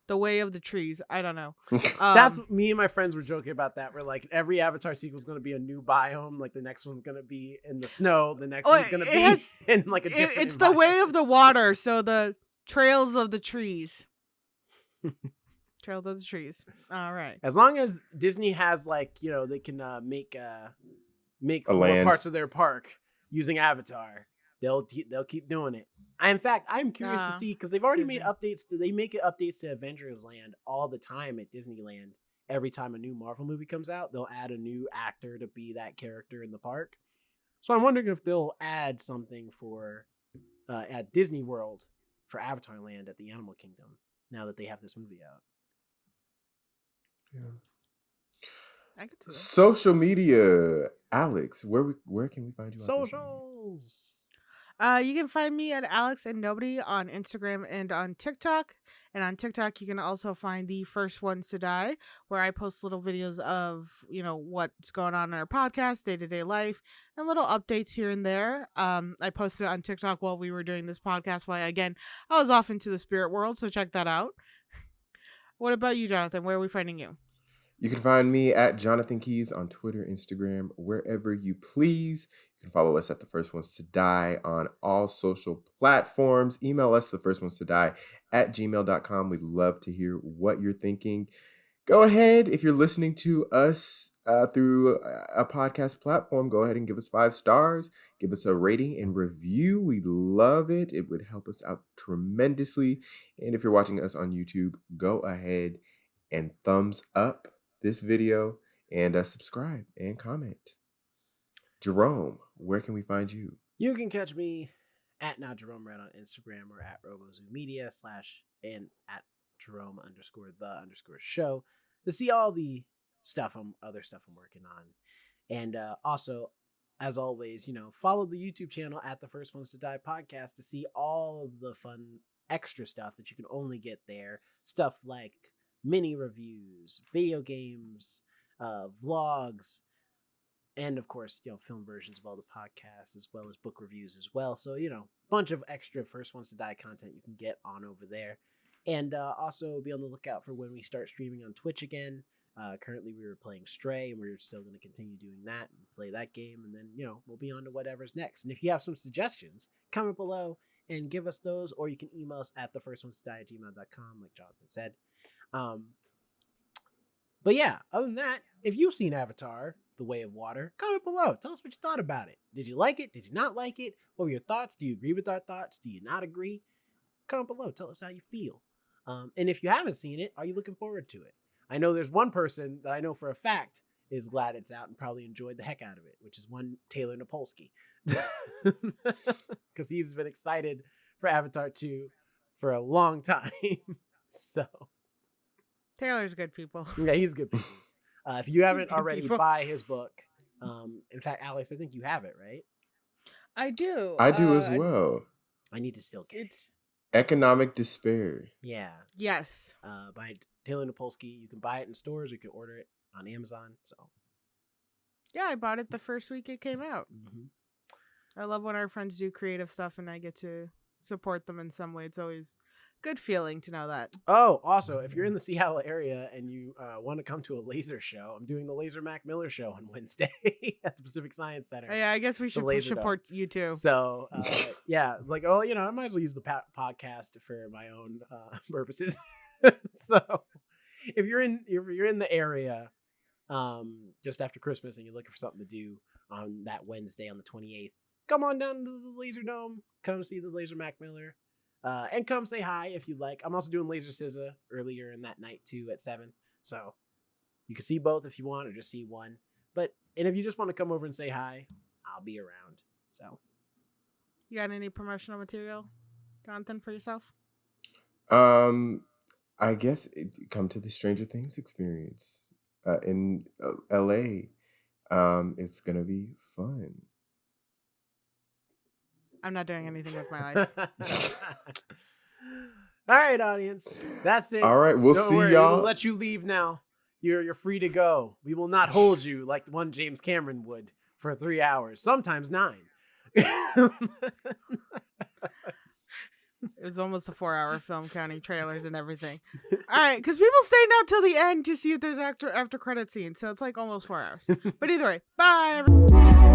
The Way of the Trees. I don't know. That's me and my friends were joking about that. We're like, every Avatar sequel is going to be a new biome. Like the next one's going to be in the snow. The next one's going to be in like a different. It's the Way of the Water, so the Trails of the Trees. Trails of the Trees. All right. As long as Disney has like, they can make more land. Parts of their park using Avatar, they'll keep doing it. I'm curious to see, because they've already made updates. They make updates to Avengers Land all the time at Disneyland. Every time a new Marvel movie comes out, they'll add a new actor to be that character in the park. So I'm wondering if they'll add something for at Disney World for Avatar Land at the Animal Kingdom now that they have this movie out. Yeah. I could do that. Social media, Alex, where can we find you on Socials? You can find me at Alex and Nobody on Instagram and on TikTok. And on TikTok, you can also find the First Ones to Die, where I post little videos of, what's going on in our podcast, day-to-day life, and little updates here and there. I posted it on TikTok while we were doing this podcast, again, I was off into the spirit world, so check that out. What about you, Jonathan? Where are we finding you? You can find me at Jonathan Keys on Twitter, Instagram, wherever you please. You can follow us at The First Ones to Die on all social platforms. Email us, thefirstones2die@gmail.com. We'd love to hear what you're thinking. Go ahead, if you're listening to us through a podcast platform, go ahead and give us 5 stars. Give us a rating and review. We'd love it. It would help us out tremendously. And if you're watching us on YouTube, go ahead and thumbs up this video and subscribe and comment. Jerome, where can we find you? You can catch me at NotJeromeRed on Instagram or at RoboZooMedia / and at Jerome_the_show to see all the other stuff I'm working on. And also, as always, follow the YouTube channel at The First Ones to Die podcast to see all of the fun extra stuff that you can only get there. Stuff like mini reviews, video games, vlogs, and of course, film versions of all the podcasts, as well as book reviews as well. So, bunch of extra First Ones to Die content you can get on over there. And also be on the lookout for when we start streaming on Twitch again. Currently we were playing Stray, and we're still going to continue doing that and play that game. And then, we'll be on to whatever's next. And if you have some suggestions, comment below and give us those, or you can email us at thefirstones2die@gmail.com, like Jonathan said. But yeah, other than that, if you've seen Avatar: The Way of Water, comment below. Tell us what you thought about it. Did you like it? Did you not like it? What were your thoughts? Do you agree with our thoughts? Do you not agree? Comment below. Tell us how you feel. And if you haven't seen it, are you looking forward to it? I know there's one person that I know for a fact is glad it's out and probably enjoyed the heck out of it, which is one Taylor Napolsky. Because he's been excited for Avatar 2 for a long time. So Taylor's good people. Yeah, he's good people. If you haven't already, buy his book. In fact, Alex, I think you have it, right? I do. I do as well. I need to still get it. Economic Despair. Yeah. Yes. By Taylor Napolsky. You can buy it in stores, or you can order it on Amazon. So yeah, I bought it the first week it came out. Mm-hmm. I love when our friends do creative stuff and I get to support them in some way. It's always good feeling to know that. Oh, also, if you're in the Seattle area and you want to come to a laser show, I'm doing the Laser Mac Miller show on Wednesday at the Pacific Science Center. Oh, yeah, I guess we should support you too. So, yeah, like, oh, I might as well use the podcast for my own purposes. So, if you're in the area just after Christmas and you're looking for something to do on that Wednesday on the 28th, come on down to the Laser Dome. Come see the Laser Mac Miller. And come say hi if you like. I'm also doing Laser SZA earlier in that night too at 7. So you can see both if you want, or just see one. And if you just want to come over and say hi, I'll be around. So You got any promotional material, Jonathan, for yourself? I guess come to the Stranger Things experience in LA. It's gonna be fun. I'm not doing anything with my life. All right, audience. That's it. All right, we'll Don't see worry, y'all. We'll let you leave now. You're free to go. We will not hold you like one James Cameron would for 3 hours, sometimes 9. It was almost a 4-hour film, counting trailers and everything. All right, because people stayed out till the end to see if there's after credit scene, so it's like almost 4 hours. But either way, bye. Everybody.